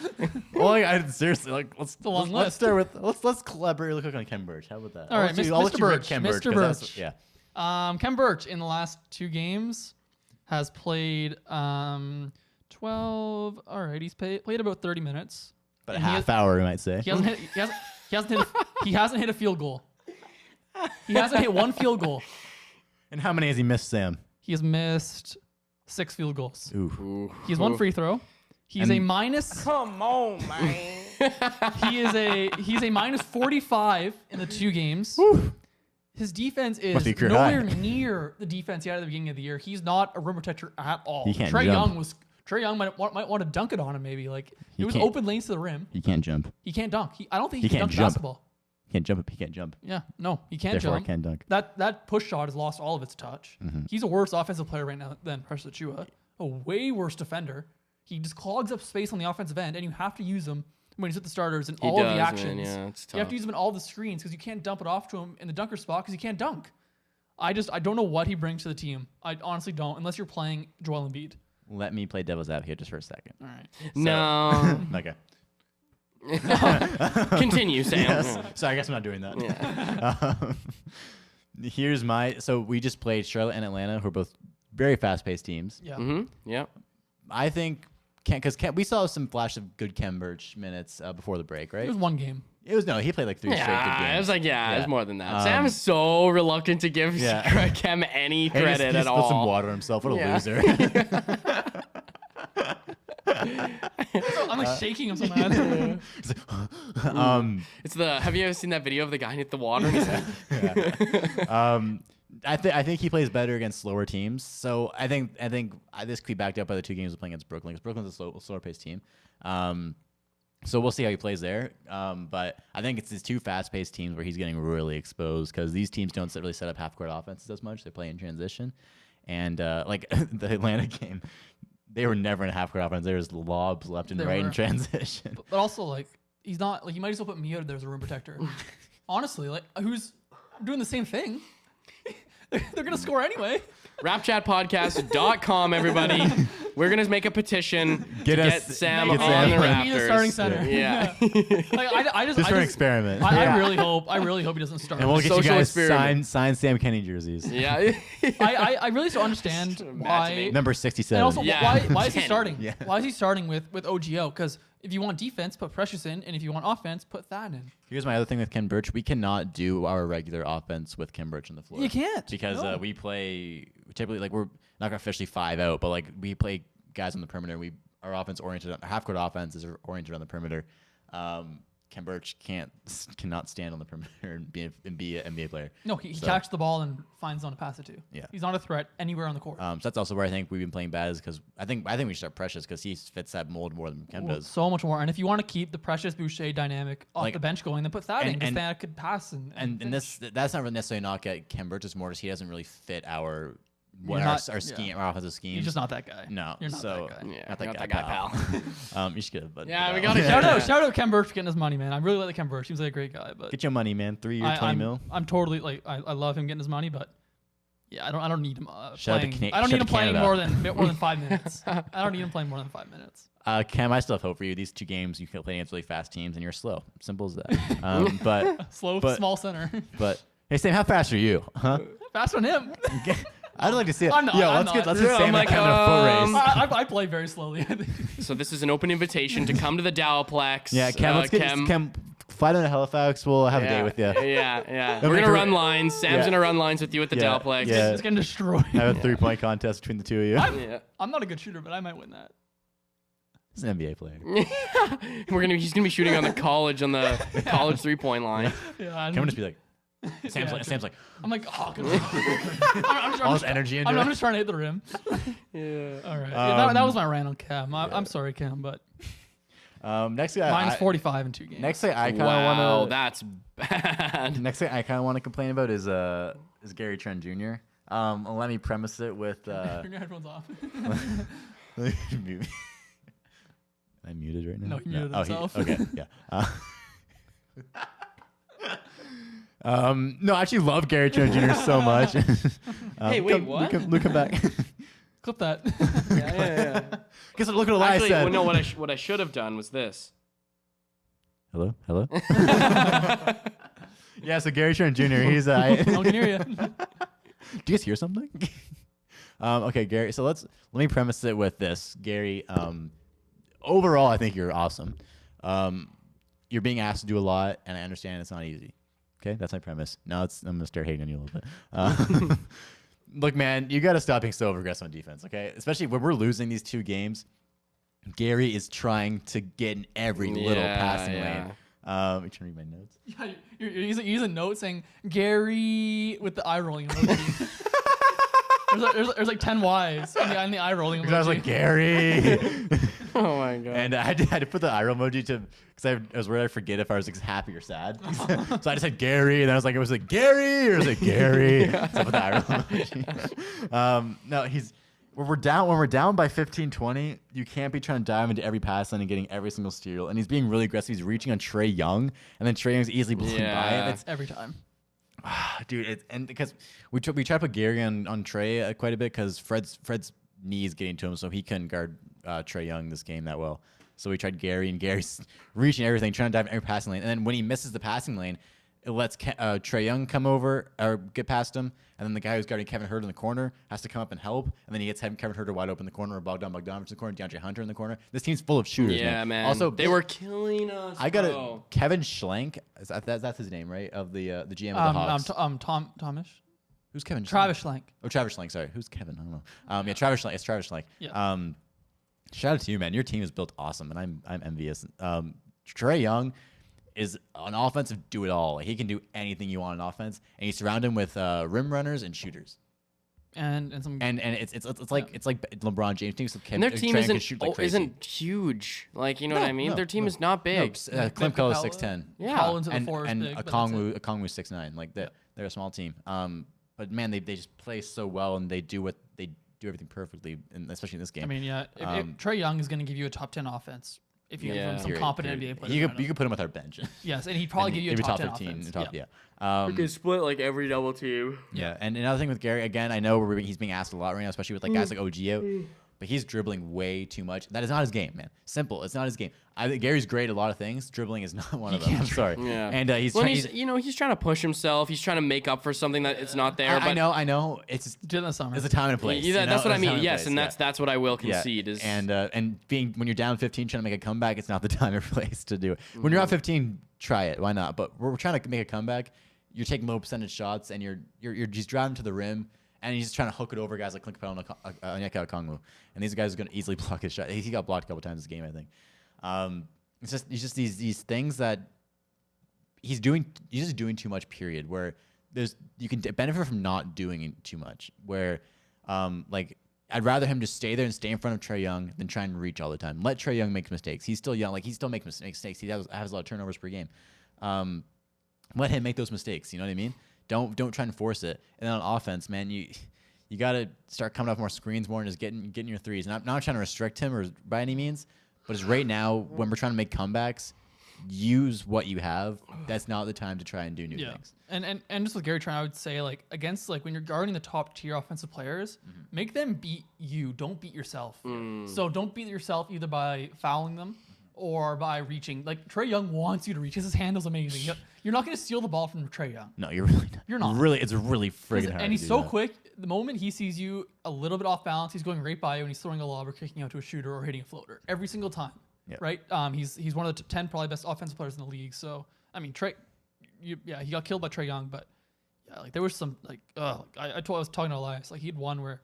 Well, seriously, like let's start with let's collaborate real quick on Kem Birch. How about that? All right, Mr. Birch. Mr. Birch. Yeah. Kem Birch in the last 2 games has played 12. All right, he's played about 30 minutes. About a half hour, we might say. He hasn't hit a field goal. He hasn't hit 1 field goal. And how many has he missed, Sam? He has missed 6 field goals. Ooh. He has 1 free throw. He's a minus. Come on, man. He's a minus 45 in the 2 games. Woo. His defense is nowhere near the defense he had at the beginning of the year. He's not a rim protector at all. He can't jump. Trey Young might want to dunk it on him maybe. Like it was open lanes to the rim. He can't jump. He can't dunk. I don't think he can dunk basketball. He can't jump. He can't jump. Yeah, no, he can't Therefore, jump. I can't dunk. That push shot has lost all of its touch. He's a worse offensive player right now than Precious Achiuwa. A way worse defender. He just clogs up space on the offensive end, and you have to use him when he's at the starters in all of the actions. Man, it's tough. You have to use him in all the screens because you can't dump it off to him in the dunker spot because he can't dunk. I don't know what he brings to the team. I honestly don't, unless you're playing Joel Embiid. Let me play devil's advocate just for a second. All right. No. Okay. Continue, Sam. Yes. So I guess I'm not doing that. Yeah. So we just played Charlotte and Atlanta, who are both very fast-paced teams. Yeah. Mm-hmm. Yeah. I think we saw some flash of good Kem Birch minutes before the break, right? It was 1 game. He played like 3 straight good games. It was like, it was more than that. Sam is so reluctant to give Kem any credit at all. He spilled some water on himself. What a loser. I'm like shaking him so mad. It's have you ever seen that video of the guy hit the water in his head? I think he plays better against slower teams. So I think this could be backed up by the 2 games we're playing against Brooklyn, because Brooklyn's a slower paced team. So we'll see how he plays there. But I think it's these 2 fast-paced teams where he's getting really exposed, because these teams don't really set up half-court offenses as much. They play in transition. And like the Atlanta game, they were never in a half-court offense. There was lobs left and right in transition. But also, like, he's not, like, you might as well put me out there as a rim protector. Honestly, like, who's doing the same thing? They're going to score anyway. RapChatPodcast.com, everybody. We're going to make a petition to get Sam on the Sam. Raptors. Be the starting center. Yeah. Like, I just for an experiment. I really hope he doesn't start. And we'll get you guys experiment. sign Sam Kenny jerseys. Yeah. I really don't understand why. Number 67. And also, why is he starting? Yeah. Why is he starting with OGO? Because if you want defense, put Precious in, and if you want offense, put Thad in. Here's my other thing with Kem Birch. We cannot do our regular offense with Kem Birch on the floor. You can't. Because we play typically, like, we're not officially 5 out, but like we play guys on the perimeter. Our offense oriented, half court offense is oriented on the perimeter. Ken Birch cannot stand on the perimeter and be an NBA player. No, he So- catches the ball and finds someone to pass it to. Yeah. He's not a threat anywhere on the court. So that's also where I think we've been playing bad, is because I think we should start Precious, because he fits that mold more than Ken does. So much more. And if you want to keep the Precious Boucher dynamic off Like- the bench going, then put Thad in, because and- Thad could pass and And that's not really necessarily knock at Ken Birch. It's more just he doesn't really fit our scheme, our offensive scheme. He's just not that guy. No, You're not so that guy. Yeah, not that not guy, that guy, pal. You should get it, but Yeah, we no. gotta Shout out Ken Birch for getting his money, man. I really like Ken Birch. Seems like a great guy, but Get your money, man. 3 year, 20 I'm, mil. I'm totally like I love him getting his money, but yeah, I don't need him Shout out to playing. Cana- I don't shout need him to playing Canada. more than 5 minutes. I don't need him playing more than 5 minutes. Cam, I still have hope for you. These 2 games, you can play against really fast teams, and you're slow. Simple as that. But Small center. Hey, Sam, how fast are you? Huh? Fast on him. I'd like to see it. I'm not, Yo, I'm let's get not. Sam I'm like, and Cam in a foot race. I play very slowly. I think. So this is an open invitation to come to the Dowplex. Yeah, Cam, let's get Cam. Fly down to Halifax. We'll have a day with you. Yeah. Then We're we gonna can- run lines. Sam's Yeah. gonna run lines with you at the Yeah, Dowplex. yeah. It's getting destroyed. Have a 3-point contest between the 2 of you. Yeah. I'm not a good shooter, but I might win that. He's an NBA player. He's gonna be shooting on the college 3-point line. Yeah, Cam would just be like, Sam's Yeah. like, I'm like, oh, good. I'm all his energy into I'm it. just trying to hit the rim. Yeah. All right. Yeah, that was my rant on Cam. I'm sorry, Cam, but Next thing mine's 45 in 2 games. Next thing I kind of Wow, want to. that's bad. Next thing I kind of want to complain about is Gary Trent Jr. Let me premise it with. Turn your headphones off. Mute. Am I muted right now? No, he muted Oh, himself. okay, yeah. No, I actually love Gary Trent Jr. so much. Hey, wait, what? Look him back. Clip that. Yeah. Guess look at what I Actually, said. well, no. What I should have done was this. Hello. Yeah, so Gary Trent Jr. He's No one can hear you. Do you guys hear something? Okay, Gary. So let me premise it with this, Gary. Overall, I think you're awesome. You're being asked to do a lot, and I understand it's not easy. Okay, that's my premise. Now I'm gonna start hating on you a little bit. Look, man, you got to stop being so aggressive on defense. Okay, especially when we're losing these 2 games. Gary is trying to get in every little passing lane. You trying to read my notes? Yeah, you're using a note saying Gary with the eye rolling emoji. there's like 10 Y's in the eye rolling emoji. Because I was like, Gary. Oh my god. And I had to put the eye roll emoji because I was worried I'd forget if I was like, happy or sad. So I just said Gary, and then I was like, was it Gary or was it Gary? So I put the eye roll emoji. No, when we're down by 15, 20, you can't be trying to dive into every pass lane and getting every single steal. And he's being really aggressive. He's reaching on Trae Young, and then Trae Young's easily blowing by him. It's Every time. dude, and because we try to put Gary on Trae quite a bit because Fred's knees getting to him, so he couldn't guard Trae Young this game that well. So we tried Gary, and Gary's reaching everything, trying to dive in every passing lane. And then when he misses the passing lane, it lets Trae Young come over or get past him, and then the guy who's guarding Kevin Huerter in the corner has to come up and help, and then he gets Kevin Huerter wide open in the corner, or Bogdanovich in the corner, DeAndre Hunter in the corner. This team's full of shooters. Yeah, man. Also, they were killing us. I got bro. Kevin Schlenk. That's his name, right? Of the GM of the Hawks. Tomish. Who's Kevin? Travis Schlenk. Oh, Travis Schlenk. Sorry, who's Kevin? I don't know. Yeah, Travis Schlenk. It's Travis Schlenk. Yeah. Shout out to you, man. Your team is built awesome, and I'm envious. Trae Young is an offensive do-it-all. Like, he can do anything you want on offense, and you surround him with rim runners and shooters. And some It's like LeBron James teams. And their team Trae Young can shoot like crazy. isn't huge. Like, you know what I mean? no, Their team no. is not big. Clint Capella is 6'10". Yeah. Collins at the and four is and big, but that's it. Okongwu 6'9". Like they're a small team. But man, they just play so well, and they do everything perfectly, and especially in this game. I mean, yeah. If Trae Young is going to give you a top 10 offense if you have some competent NBA players. You could put him with our bench. Yes, and he'd probably give you a Maybe top 10 15. offense. Top, yeah. yeah. We could split like every double team. Yeah, and another thing with Gary, again, I know he's being asked a lot right now, especially with like guys like OG out, but he's dribbling way too much. That is not his game, man. Simple, it's not his game. I think Gary's great at a lot of things. Dribbling is not one of them. I'm sorry. Yeah. And he's Well, trying. he's trying to push himself. He's trying to make up for something that it's not there. I know. It's just, Do it in the summer. there's a time and a place. Yeah, you that's know? what I There's a time mean. Yes, place, and yeah. that's what I will concede is and being when you're down 15 trying to make a comeback, it's not the time or place to do it. When you're up 15, try it. Why not? But we're trying to make a comeback. You're taking low percentage shots, and you're just driving to the rim, and he's just trying to hook it over guys like Clint Capella and Onyeka Okongwu. And these guys are going to easily block his shot. He got blocked a couple times this game, I think. It's just these things that he's just doing too much. Period. Where you can benefit from not doing too much. Where like I'd rather him just stay there and stay in front of Trae Young than try and reach all the time. Let Trae Young make mistakes. He's still young. Like he still makes mistakes. He has a lot of turnovers per game. Let him make those mistakes. You know what I mean? Don't try and force it. And then on offense, man, you got to start coming off more screens more and just getting your threes. And I'm not trying to restrict him or by any means, but it's right now when we're trying to make comebacks, use what you have. That's not the time to try and do new things. And just with Gary Trent, I would say like against like when you're guarding the top tier offensive players, make them beat you. Don't beat yourself. So don't beat yourself either by fouling them or by reaching. Like Trae Young wants you to reach. His handle's amazing. You're not going to steal the ball from Trae Young. No, you're really not. You're not. Really, it's really friggin' hard. And he's to do so that. quick. The moment he sees you a little bit off balance, he's going right by you and he's throwing a lob or kicking out to a shooter or hitting a floater every single time. Yep. Right? He's one of the 10 probably best offensive players in the league. So I mean, he got killed by Trae Young, but yeah, like there was some like I was talking to Elias, like he had one where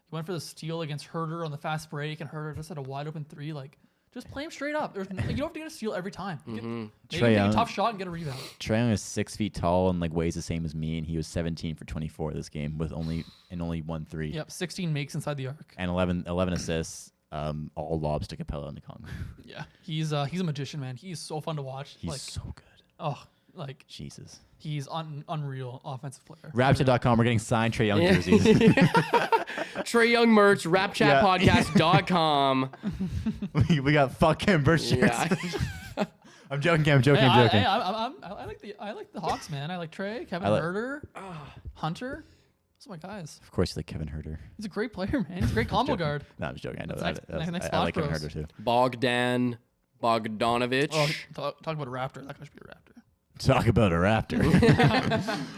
he went for the steal against Herter on the fast break, and Herter just had a wide open three. Like just play him straight up. You don't have to get a steal every time. Maybe take a tough shot and get a rebound. Trae Young is 6 feet tall and like weighs the same as me, and he was 17 for 24 this game with only 1 3. Yep, 16 makes inside the arc And 11 assists. All lobs to Capella and the Kong. Yeah, he's a magician, man. He's so fun to watch. He's like, so good. Oh, like Jesus. he's unreal offensive player. RapChat.com. We're getting signed Trae Young jerseys. Trae Young merch, rapchatpodcast.com. we got fuck Kimber shirts. Yeah. I'm joking. I'm joking. I like the Hawks, man. I like Trae, Kevin Herter, Hunter. Those are my guys. Of course, you like Kevin Herter. He's a great player, man. He's a great combo guard. No, I'm just joking. I know That's that. next I like Splash Kevin Bros. Herter too. Bogdan Bogdanovic. Oh, talk about a Raptor. That could be a Raptor. Talk about a Raptor.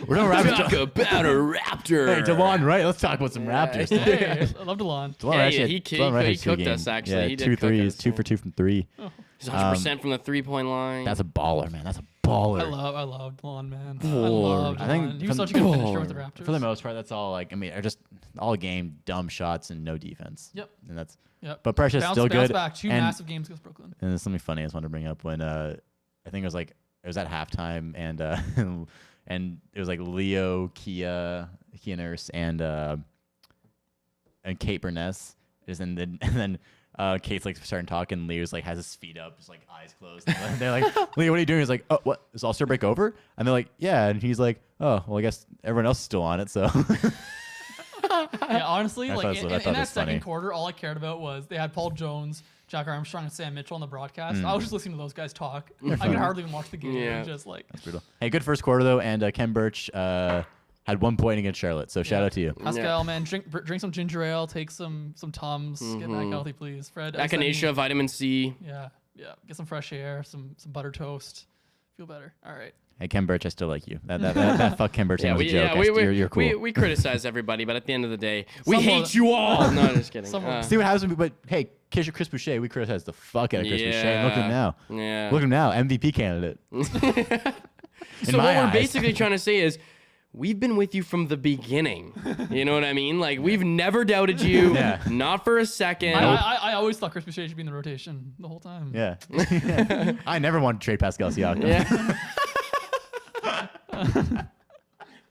We're not Raptors. Talk about a Raptor. Hey, Delon, right? Let's talk about some Raptors. Hey, I love DeLon. He cooked us, actually. Yeah, He did 2 cook threes, us. 2 for 2 from 3. He's 100% from the 3-point line. That's a baller, man. That's a baller. I love DeLon, man. Baller. I love DeLon. I think He was from- such a good finisher with the Raptors. For the most part, that's all. Like, I mean, are just all game dumb shots and no defense. Yep. And that's. Yep. But Precious still Bounce good. back. Two and, massive games against Brooklyn. And there's something funny I just wanted to bring up when I think it was at halftime and and it was like Leo, Kia Nurse and Kate Burness and then Kate's like starting talking. And Leo's like has his feet up, just like eyes closed. And they're like, Leo, what are you doing? He's like, oh, what? Is All-Star break over? And they're like, yeah. And he's like, oh, well, I guess everyone else is still on it. So Yeah, honestly, I like thought in that it was second funny. quarter, all I cared about was they had Paul Jones, Jack Armstrong, and Sam Mitchell on the broadcast. I was just listening to those guys talk. I could hardly even watch the game. Yeah. Just like that's brutal. Hey, good first quarter though, and Ken Birch had 1 point against Charlotte. So shout out to you. Pascal, man, drink some ginger ale, take some Tums, get back healthy, please. Fred, Echinacea, vitamin C. Yeah, get some fresh air, some butter toast. Feel better. All right. Hey, Ken Birch, I still like you. That fuck Ken Birch thing was a joke. You're cool. We criticize everybody, but at the end of the day, we Some hate will- you all. No, just kidding. Some- See what happens, but hey, Chris Boucher, we criticize the fuck out of Chris Boucher. And look at him now. Yeah. Look at him now, MVP candidate. So my what we're eyes. basically trying to say is, we've been with you from the beginning. You know what I mean? Like, we've never doubted you. Yeah. Not for a second. I always thought Chris Boucher should be in the rotation the whole time. Yeah. I never wanted to trade Pascal Siakam. Yeah.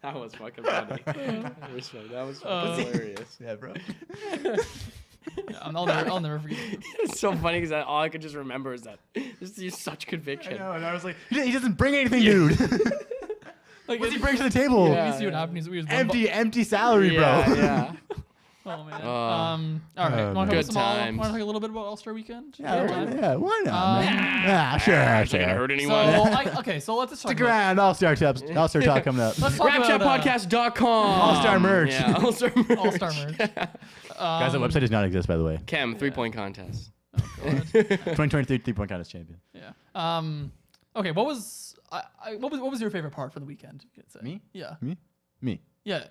That was fucking funny. That was fucking hilarious. Yeah, bro. Yeah, I'll never forget. It's so funny because all I could just remember is that this is such conviction. I know, and I was like, he doesn't bring anything, dude. Like, What's he bring to the table? Yeah. you see what happened. He was Empty salary, bro. Yeah. Oh man. All right. man. Want Good to times. talk a little bit about All-Star Weekend? Yeah, why not, man? Yeah, sure. Not gonna hurt So anyone. so let's just talk Stick about. around. All-Star talk coming up. Let's talk about RapChatPodcast.com. All-Star merch. Yeah, All-Star merch. All-Star merch. Guys, that website does not exist, by the way. Chem, 3-point contest. 2023 3-point contest champion. Yeah. Okay. What was your favorite part from the weekend? You could say. Me? Yeah. Me. Yeah.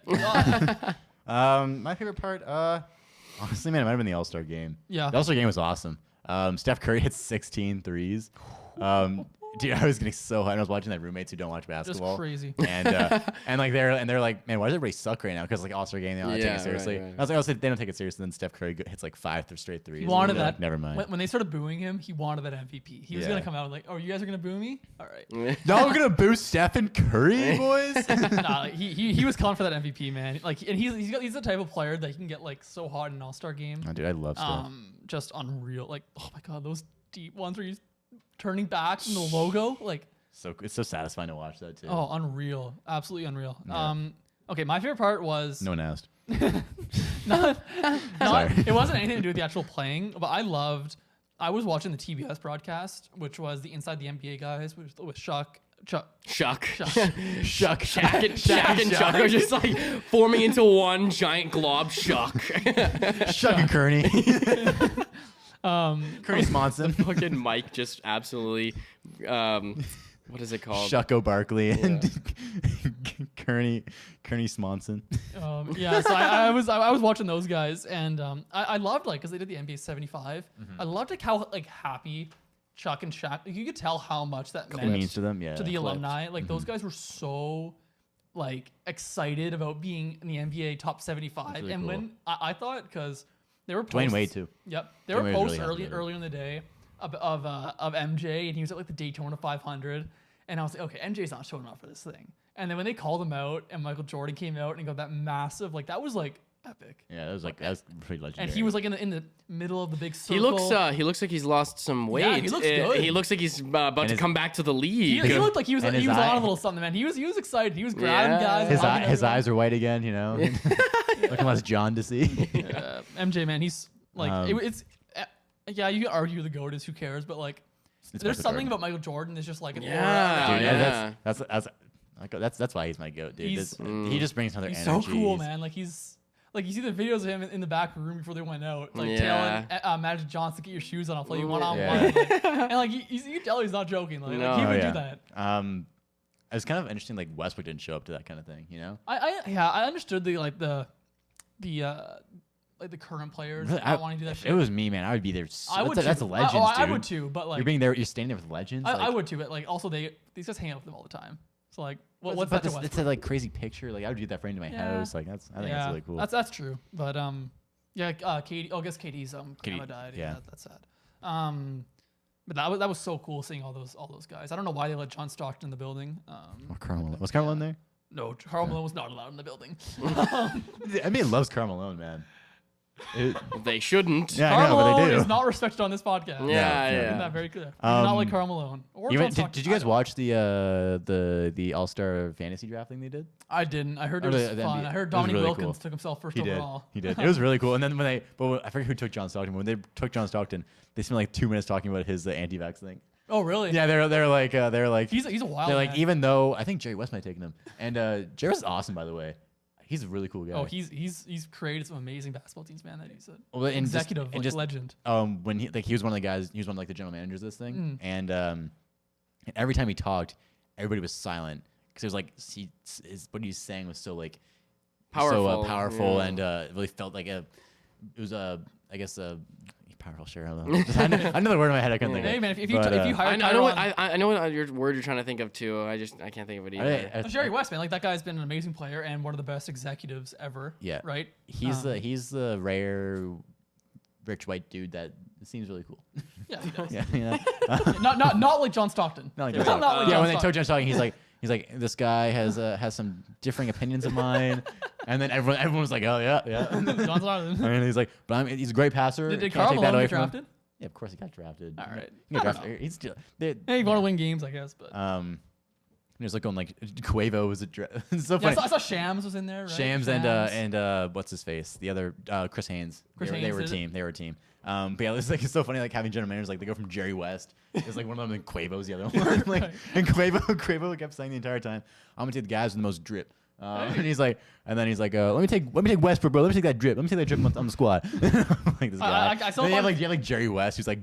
My favorite part, honestly, man, it might have been the All-Star game. Yeah. The All-Star game was awesome. Steph Curry hit 16 threes. Dude, I was getting so high. I was watching that roommates who don't watch Just basketball. crazy. And like they're like, man, why does everybody suck right now? Because like All-Star game, they don't take Yeah, it seriously. right. I was like, they don't take it seriously. Then Steph Curry hits like 5 straight threes. He wanted And they're that. like, never mind. When they started booing him, he wanted that MVP. He was Yeah. gonna come out like, "Oh, you guys are gonna boo me? All right." No, we're gonna boost Stephen Curry, boys. Nah, he was calling for that MVP, man. Like, and he's the type of player that he can get like so hot in an All-Star game. Oh, dude, I love Steph. Just unreal. Like, oh my god, those deep ones where he's turning back from the logo, like, So it's so satisfying to watch that too. oh, unreal, absolutely unreal. Yeah. Okay, my favorite part was No one asked. not, Sorry. it wasn't anything to do with the actual playing, but I was watching the TBS broadcast, which was the Inside the NBA guys with Shuck. Shuck. Shaq And Chuck are just like forming into one giant glob. Shuck. Shuck and Kearney. Kearney Smonson. Fucking Mike just absolutely. What is it called? Shucko Barkley and Kearney Smonson. Yeah, so I was watching those guys, and I loved like because they did the NBA 75. I loved like how like happy Chuck and Shaq. Like, you could tell how much that It meant means to them, yeah. to the Clips. alumni. Like those guys were so like excited about being in the NBA top 75. really And cool. when I thought because they were Dwayne posts- Wade too. Yep, they Dwayne were Wade was posts really happy earlier in the day of MJ, and he was at like the Daytona 500, and I was like, okay, MJ's not showing up for this thing. And then when they called him out, and Michael Jordan came out and he got that massive, like that was like epic. Yeah, that was pretty legendary. And he was like in the middle of the big circle. He looks like he's lost some weight. he looks good. He looks like he's about to his- come back to the He league. looked like he was And on his a eye- little something, man. He was excited. He was grabbing Yeah. guys. his hugging his everyone. eyes are white again, you know. Looking less John to see. MJ, man, he's like Um, it's. Yeah, you could argue the GOAT is who cares, but like, there's Michael something Jordan. about Michael Jordan that's just like an Yeah. aura. Dude, Yeah. that's why he's my goat, dude. He's- He just brings another He's energy. so cool, man. Like he's like you see the videos of him in the back room before they went out, like Yeah. telling Magic Johnson, "Get your shoes on, I'll play you Ooh. one on Yeah. one." And like you can tell he's not joking. Like, No. he Oh, would yeah. do that. It's kind of interesting. Like Westbrook didn't show up to that kind of thing, you know. I understood the current players Really, not wanting to do that if shit. it was me, man, I would be there. I would That's too. a legends, I dude. would too, but like You're being there. You're standing there with legends. I like, would too, but like also these guys hang out with them all the time. So like, what's but that to it's Westbrook? a like crazy picture. Like I would do that framed in my Yeah. house. Like I think that's really cool. That's true. But yeah, Katie. I guess Katie's Katie, grandma died. yeah. Yeah, that's sad. But that was so cool seeing all those guys. I don't know why they let John Stockton in the building. Was Carmelo in there? No, Karl Malone was not allowed in the building. I mean, loves Carmelo Malone, man. They shouldn't. Yeah, I Karl know, but they Malone do. is not respected on this podcast. Yeah, Isn't yeah. that very clear? We do not like Karl Malone. Or John Stockton. Did you guys watch the All-Star fantasy draft thing they did? I didn't. I heard it Or was the fun. NBA. I heard It was Dominique really Wilkins cool. took himself first He did. overall. He did. It was really cool. And then I forget who took John Stockton. When they took John Stockton, they spent like 2 minutes talking about his anti-vax thing. Oh, really? Yeah, they're like He's a wild they're like man. even though I think Jerry West might have taken him, and Jerry West is awesome, by the way. He's a really cool guy. Oh, he's created some amazing basketball teams, man. That he's an Well, and just- executive, and like, just- legend. When he was one of the guys, he was one of like the general managers of this thing, Mm. and every time he talked, everybody was silent because it was like what he was saying was so like Powerful, powerful, yeah. and it really felt like it was I guess powerful. Sure, I don't know. Just, I know the word in my head. I couldn't think. Hey of man, it. if you But, hire I know what Tyronn- I know what your word you're trying to think of too. I can't think of it either. Jerry West, man, like that guy's been an amazing player and one of the best executives ever. Yeah. Right. He's the rare rich white dude that seems really cool. Yeah, he does. Yeah, you know? Not like John Stockton. Not like Not John like yeah, John when they Stockton. took John Stockton, he's like this guy has some differing opinions of mine, and then everyone was like, oh yeah. John Stockton. And he's like, but he's a great passer. Did Can't Karl take that Malone away get from him. drafted? Yeah, of course he got drafted. All right. He got I don't drafted. know. He's still. Hey, you want to win games, I guess, but He was like going like Quavo was a it's so yeah, funny. I saw Shams was in there. Right? Shams and what's his face? The other Chris Haynes. Chris They Haynes were a did it? team. They were a team. But yeah, it's like it's so funny like having general managers like they go from Jerry West. It's like one of them and Quavo's the other one. Like, and Quavo kept saying the entire time, "I'm gonna take the guys with the most drip." And he's like, let me take Westbrook, bro. Let me take that drip. Let me take that drip on the squad. Like this guy. I saw Then you have one- like Jerry West, who's like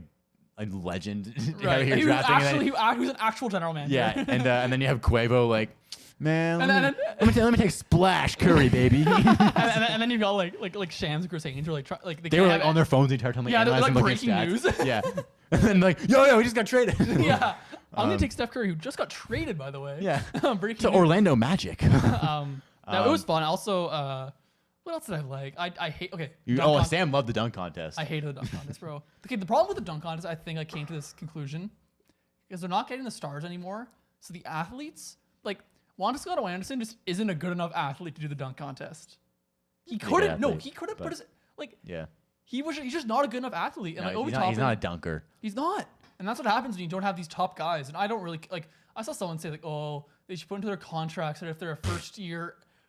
a legend. Right. He was He was drafting, and then- actually he was an actual general manager. yeah, and then you have Quavo like, man, And let me take Splash Curry, baby. and then you got like Shams and Chris Haynes were like They were like on their phones the entire time. Like, Yeah, they're, analyzing, like, looking at breaking stats. news. Yeah, and then like, yo, he just got traded. yeah. I'm gonna take Steph Curry, who just got traded, by the way. Yeah. Breaking To news. Orlando Magic. No, it was fun. Also, what else did I like? I hate. Okay. Sam loved the dunk contest. I hated the dunk contest, bro. Okay, the problem with the dunk contest, I think I came to this conclusion, is they're not getting the stars anymore. So the athletes, like Juan Toscano Anderson, just isn't a good enough athlete to do the dunk contest. He couldn't. No, he couldn't put his like. Yeah. He's just not a good enough athlete. And No, like Obi he's Toppin, not a dunker. he's not. And that's what happens when you don't have these top guys. And I don't really like. I saw someone say like, oh, they should put into their contracts that if they're a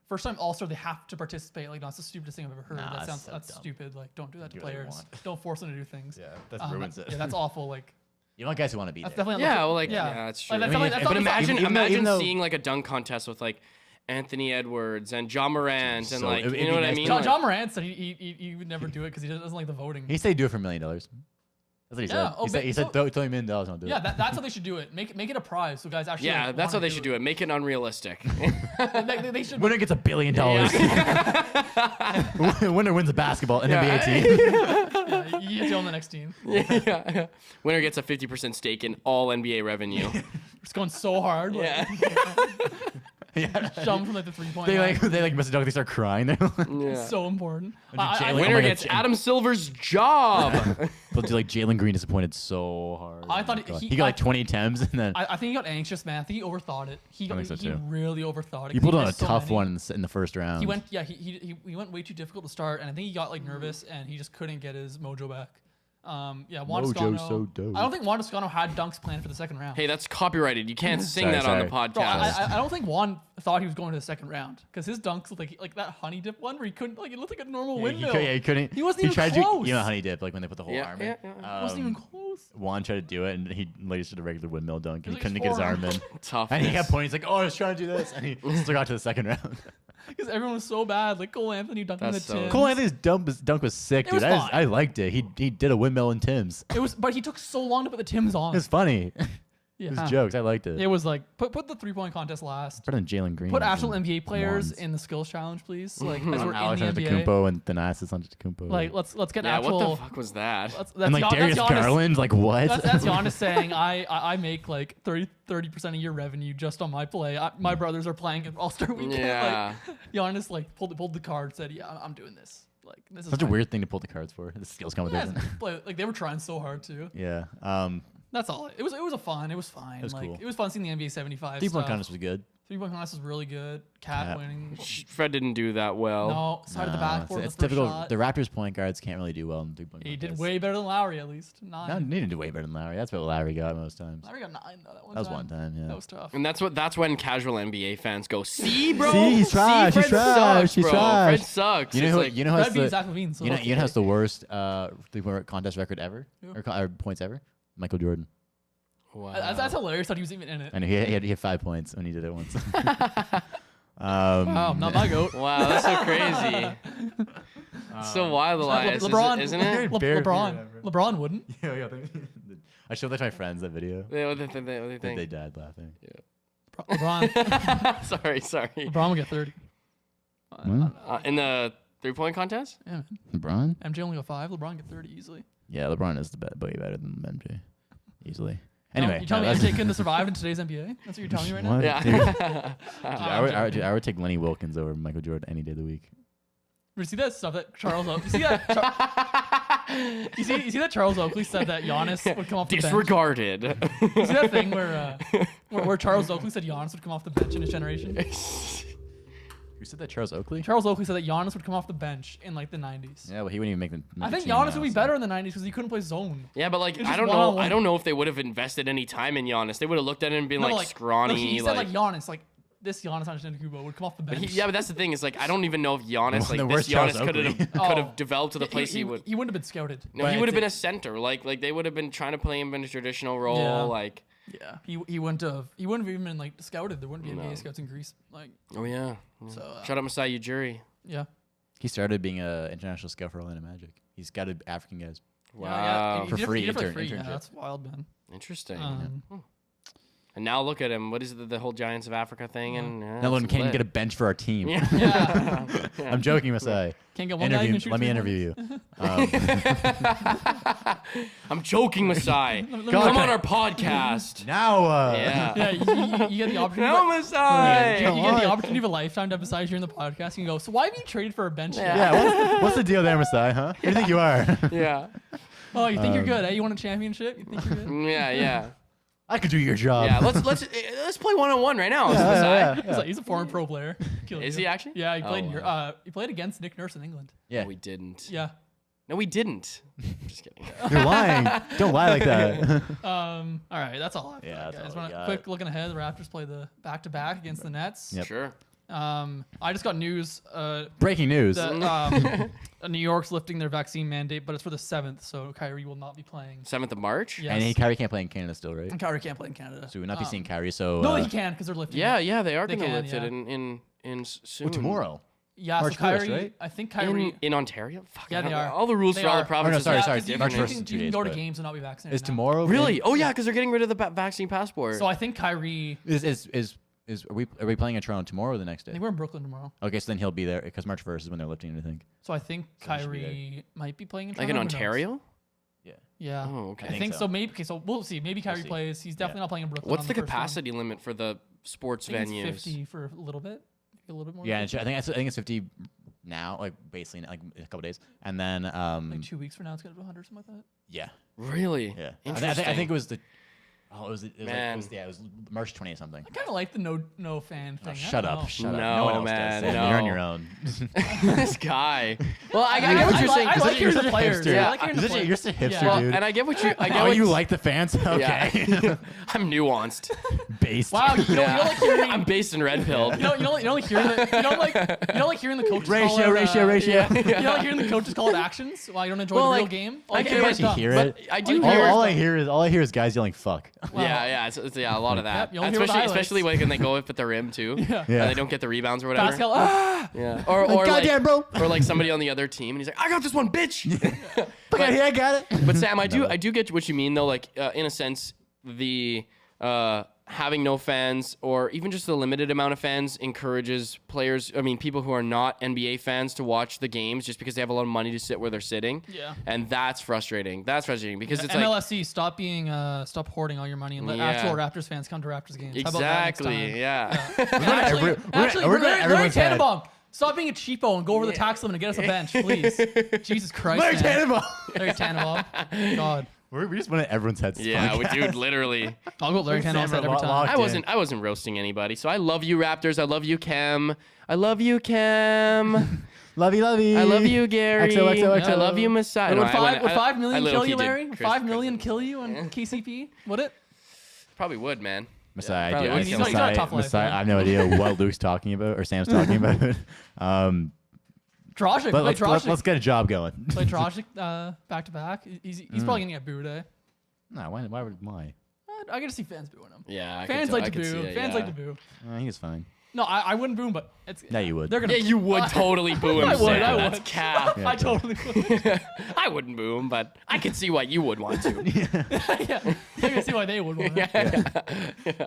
first-time All-Star, they have to participate. Like, that's the stupidest thing I've ever heard. Nah, that's so dumb. stupid. Like, don't do that to Do what they players. want. Don't force them to do things. Yeah, that ruins it. Yeah, that's awful. Like, You want guys who want to be that's there. definitely Yeah, well, like, yeah, that's true. Like, that's I mean, definitely- But that's imagine, even though- imagine even though- seeing like a dunk contest with like Anthony Edwards and John Morant and So like, it'd you know be what I nice mean? to- Like, John Morant said he would never do it because he doesn't like the voting. He said do it for $1 million. That's what he Yeah, said. oh, He said so- throw $1 million. I'll do Yeah, it. that's how they should do it. Make it a prize so guys actually. yeah, like, that's how wanna they should do it. Make it unrealistic. They should. Winner gets $1 billion. Winner wins a basketball, an Yeah. NBA team. Yeah, you get to on the next team. yeah. Winner gets a 50% stake in all NBA revenue. It's going so hard. Like, yeah. Yeah. jump from like the 3-point They line. like miss a dunk. They start crying. They're like, yeah. It's so important. Jalen- Oh Winner my God, gets Adam Silver's job. they'll do like Jalen Green disappointed so hard. I Oh thought my God. he- he got like I- 20 attempts and then I think he got anxious, man. I think he overthought it. He think so, too. really overthought it. he 'cause pulled on a missed so tough many. one in the first round. He went, yeah, he went way too difficult to start, and I think he got like nervous, and he just couldn't get his mojo back. Yeah, Juan Mojo Toscano. so dope. I don't think Juan Toscano had dunks planned for the second round. Hey, that's copyrighted. You can't sing Sorry, that on the sorry. podcast. Bro, I don't think Juan thought he was going to the second round because his dunks looked like that honey dip one where he couldn't like it looked like a normal windmill. He couldn't. He wasn't even tried close. to. You know honey dip like when they put the whole Yeah, arm in. yeah, yeah. It wasn't even close. Juan tried to do it and he like just did a regular windmill dunk and he It was couldn't like get his arm forearm. in. Tough. And he kept pointing. He's like, "Oh, I was trying to do this," and he still got to the second round. Because everyone was so bad. Like Cole Anthony dunking That's the so- Tims. Cole Anthony's dunk was sick, It dude. was fine. I liked it. He did a windmill in Tim's. It was, but he took so long to put the Tims on. It was funny. Yeah. It was jokes. I liked it. It was like put the 3-point contest last. Better than Jalen Green. Put and actual NBA players Wands. in the skills challenge, please. Like as we're Alex in the NBA. Antetokounmpo and Thanasis Antetokounmpo. Like let's get Yeah, actual. what the fuck was that? That's and like Gian- Darius that's Giannis- Garland. Like what? That's Giannis saying I make like 30% of your revenue just on my play. My brothers are playing at All-Star Weekend. Yeah. Like, Giannis like pulled the card, said, "Yeah, I'm doing this." Like this is Such a my- weird thing to pull the cards for. The skills Yeah, competition. like they were trying so hard too. Yeah. That's all. It was a fun. It was fine. It was like cool. it was fun seeing the NBA 75. 3-point stuff. contest was good. 3-point contest was really good. Cat Cat. winning. Fred didn't do that well. No, side of the No, backboard. it's the first typical. shot. The Raptors point guards can't really do well in 3-point He did contests. way better than Lowry at least. 9. No, he didn't do way better than Lowry. That's what Lowry got most times. Lowry got 9 though. That That was one time, yeah. That was tough. And that's when casual NBA fans go, see, bro? See, he's trash, Fred he's trash, sucks, he's bro. trash." Fred sucks. You know It's who? like, You know who Fred has beat the? Zach LaVine. So You know that's who has okay. the worst 3-point contest record ever, Who? or points ever? Michael Jordan. wow. That's hilarious that he was even in it. And he had 5 points when he did it once. Wow, not my goat. Wow, that's so crazy. It's so wild, Elias, LeBron, isn't it? Bare LeBron, feet LeBron wouldn't. yeah. I showed that to my friends that video. Yeah, what do they They think? died laughing. LeBron, Sorry. LeBron will get 30. In the 3-point contest? Yeah, man. LeBron? MJ only got 5. LeBron get 30 easily. Yeah, LeBron is way better than MJ, easily. Anyway, you telling me that's- MJ couldn't have survived in today's NBA? That's what you're telling me right now. What? Yeah. Dude, I would take Lenny Wilkins over Michael Jordan any day of the week. You see that stuff that Charles Oakley? You see that? You see that Charles Oakley said that Giannis would come off the bench. Disregarded. You see that thing where Charles Oakley said Giannis would come off the bench in his generation? Who said that? Charles Oakley? Charles Oakley said that Giannis would come off the bench in like the 90s. Yeah, well, he wouldn't even make the. I think Giannis would be better in the 90s because he couldn't play zone. Yeah, but like It's I just don't know. one-on-one. I don't know if they would have invested any time in Giannis. They would have looked at him and been No, like scrawny. no, he said like Giannis, like this Giannis Antetokounmpo would come off the bench. Yeah, but that's the thing. Is like I don't even know if Giannis The like worst this Giannis Charles could Oakley. have developed to the place he would. He wouldn't have been scouted. No, But he would have it's- been a center. Like they would have been trying to play him in a traditional role. Yeah. Like Yeah, he wouldn't have even been like scouted. There wouldn't be NBA scouts in Greece. Like oh yeah. so. Shout out Masai Ujiri. Yeah. He started being an international scout for Orlando Magic. He's scouted African guys. Wow. He For did it free, for free. Yeah, internship. that's wild, man. Interesting. And now look at him. What is it, the whole Giants of Africa thing? And Now London can't even get a bench for our team. Yeah. I'm joking, Masai. Can't get one guy who can shoot Let me 3 interview points. you. I'm joking, Masai. me- Come on our podcast. Now, Yeah. Yeah, you get the opportunity. No, Masai. You Come get the on. opportunity of a lifetime to emphasize here in the podcast. You can go, so why have you traded for a bench? here?" yeah, what's the deal there, Masai, huh? Who do you think you are? Yeah. Oh, you think you're good, eh? You want a championship? You think you're good? Yeah. I could do your job. Yeah. Let's play 1-on-1 right now, Masai. He's a former pro player. Killed Is you. he actually? Yeah, he Oh, played. wow. He played against Nick Nurse in England. Yeah. No, we didn't. Yeah. No, we didn't. Just kidding. You're lying. Don't lie like that. All right, that's all. I have for Yeah, that, that's guys. all we Wanna- got. Quick looking ahead. The Raptors play the back-to-back against the Nets. Yep. Sure. I just got news. Breaking news. That New York's lifting their vaccine mandate, but it's for the 7th, so Kyrie will not be playing. 7th of March? Yes. And Kyrie can't play in Canada still, right? And Kyrie can't play in Canada. So we will not be seeing Kyrie. So No, he can because they're lifting. Yeah, it. they are They going to can, lift yeah. it in soon. tomorrow. Yeah, March so Kyrie. 1st, right? I think Kyrie. In Ontario? Fuck, Yeah, I don't they know. are. All the rules They for all the are. provinces. sorry, are sorry. different. March You 1st can, is 2 you can days, go to but- games and not be vaccinated. Is now. tomorrow? Really? Oh, yeah, because they're getting rid of the vaccine passport. So I think Kyrie. Are we playing in Toronto tomorrow or the next I day? think we're in Brooklyn tomorrow. Okay, so then he'll be there because March 1st is when they're lifting it, I think. So I think he should be Kyrie might be playing in like Toronto. in who knows? Ontario? Yeah. Yeah. Oh, okay. I think think so. so. Maybe. Okay, so we'll see. Maybe Kyrie see. plays. He's definitely not playing in Brooklyn. What's on the first one. capacity limit for the sports I think venues? it's 50 for a little bit. Maybe a little bit more. Yeah, than and 50. I think it's 50 now, like basically like in a couple days, and then Like 2 weeks from now, it's gonna be 100 something like that. yeah, Really? yeah. Interesting. I think it was the. Oh, it was Man. it was March 20th something. I kind of like the no fan thing. I Shut don't up! know. Shut up! No, No one else man, does. no. You're on your own. This guy. Well, I get what you're saying. I 'cause like it- hearing You're the such a players. hipster. Yeah, I like hearing the You're players. such a hipster, Yeah. dude. and I get what you. I get Oh, what you like the fans? Okay. Yeah. I'm nuanced. Based. Wow, you don't like hearing. I'm based in red pilled. You don't like hearing the you don't like hearing the coaches call it, Ratio. You don't like hearing the coaches call it actions while you don't enjoy Well, the real like, game. I you get hear what is you dumb. hear But it. I do All you hear. All I hear is guys yelling "fuck." Yeah, it's a lot of that. Yep, you'll hear the highlights. Especially like when they go up at the rim too. Yeah. Yeah. And they don't get the rebounds or whatever. Pascal, Yeah. Or like, goddamn, bro. or like somebody on the other team, and he's like, "I got this one, bitch." Okay, I got it. But Sam, I do get what you mean though. Like in a sense, the having no fans or even just the limited amount of fans encourages players. I mean, people who are not NBA fans to watch the games just because they have a lot of money to sit where they're sitting. Yeah. And that's frustrating. That's frustrating because it's like MLSC, stop hoarding all your money and let Yeah. actual Raptors fans come to Raptors games. How about that next exactly. time? Yeah. Actually, we're going to Larry everyone's head. Tannenbaum, stop being a cheapo and go over the tax limit and get us a bench, please. Jesus Christ, Larry man. Tannenbaum. Larry Tannenbaum. God. We just went at everyone's heads. Yeah, dude, literally. I'll go Larry Tannenbaum's head every time. Locked in. I wasn't roasting anybody. So I love you, Raptors. I love you, Kem. I love you, Kem. Love you. I love you, Gary. XOXOXO. I love you, Messiah. Would No, I went- 5 million I kill low-key you, did Larry? Chris- 5 million kill you on KCP? Would it? Probably would, man. Messiah, probably I would. do. He's got a tough life, Messiah, man. I have no idea what Luke's talking about or Sam's talking about. Drogic. But Play let's get a job going. Play Drogic back to back. He's probably going to get booed, eh? No, why? I get to see fans booing him. Yeah. I Fans could like to I could see boo. it, Fans yeah. like to boo. He's fine. No, I wouldn't boo him, but it's. Yeah, you would. They're gonna. Yeah, you would totally boo him. I would, Sam. I That's would. cap. Yeah, I totally would. I wouldn't boo him, but I could see why you would want to. Yeah, I can see why they would want it.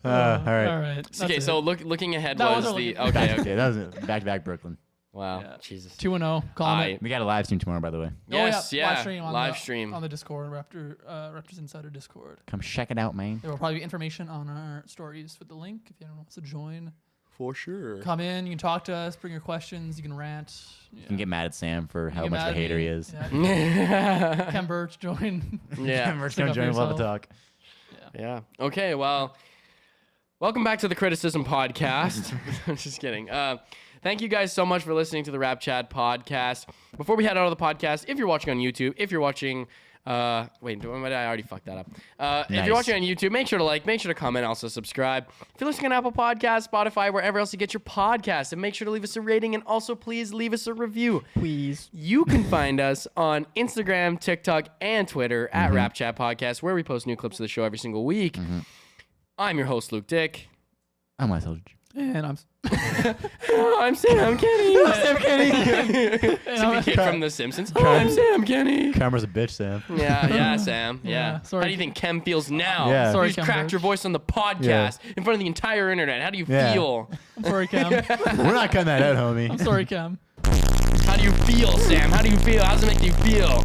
All right. All right. that's Okay, it. so looking ahead That was was the our okay. Okay, that was back-to-back Brooklyn. Wow, Yeah. Jesus. 2-0. Calling it. We got a live stream tomorrow, by the way. Yes, yeah. Live stream on Live the, stream. on the Discord, Raptors Insider Discord. Come check it out, man. There will probably be information on our stories with the link if anyone wants to join. For sure. Come in, you can talk to us, bring your questions, you can rant. Yeah. You can get mad at Sam for how Get much mad of a at hater me. he is. Yeah. Ken Birch, join. Yeah. We're Stick gonna up for join. We'll have a yourself. talk. Yeah. Okay. Well, welcome back to the Criticism Podcast. I'm just kidding. Thank you guys so much for listening to the RapChat podcast. Before we head out of the podcast, if you're watching on YouTube, if you're watching, wait, I already fucked that up. If Nice. you're watching on YouTube, make sure to like, make sure to comment, also subscribe. If you're listening on Apple Podcasts, Spotify, wherever else you get your podcasts, and make sure to leave us a rating and also please leave us a review. Please. You can find us on Instagram, TikTok, and Twitter at RapChat Podcast, where we post new clips of the show every single week. I'm your host, Luke Dick. I'm myself. And I'm I'm Sam Kenny. Sam Kenny. It's like the kid from The Simpsons. I'm Sam Kenny. Camera's a bitch, Sam. Yeah, Sam. Yeah. Yeah, sorry. How do you think Kem feels now? Yeah. Sorry, You just Kem cracked bitch. your voice on the podcast in front of the entire internet. How do you Yeah. feel? I'm sorry, Cam. We're not cutting that out, homie. I'm sorry, Cam. How do you feel, Sam? How do you feel? How does it make you feel?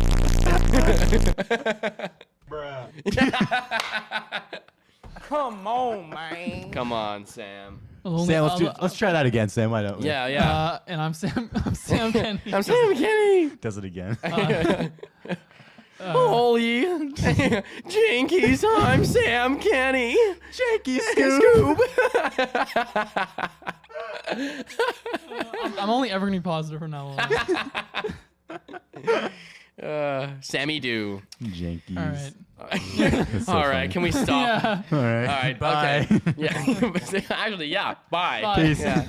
Come on, man. Come on, Sam. Sam, let's try that again, Sam. Why don't we? Yeah. And I'm Sam. I'm Sam Kenny. I'm Sam Kenny. Does it again. Holy Jinkies, I'm Sam Kenny. Janky Scoop. I'm only ever gonna be positive from now on. Sammy Do. Jankies. All right. That's so All right, funny. can we stop? Yeah. All right. All right, Bye. okay. Yeah. Actually, yeah. Bye. Bye. Peace. Yeah.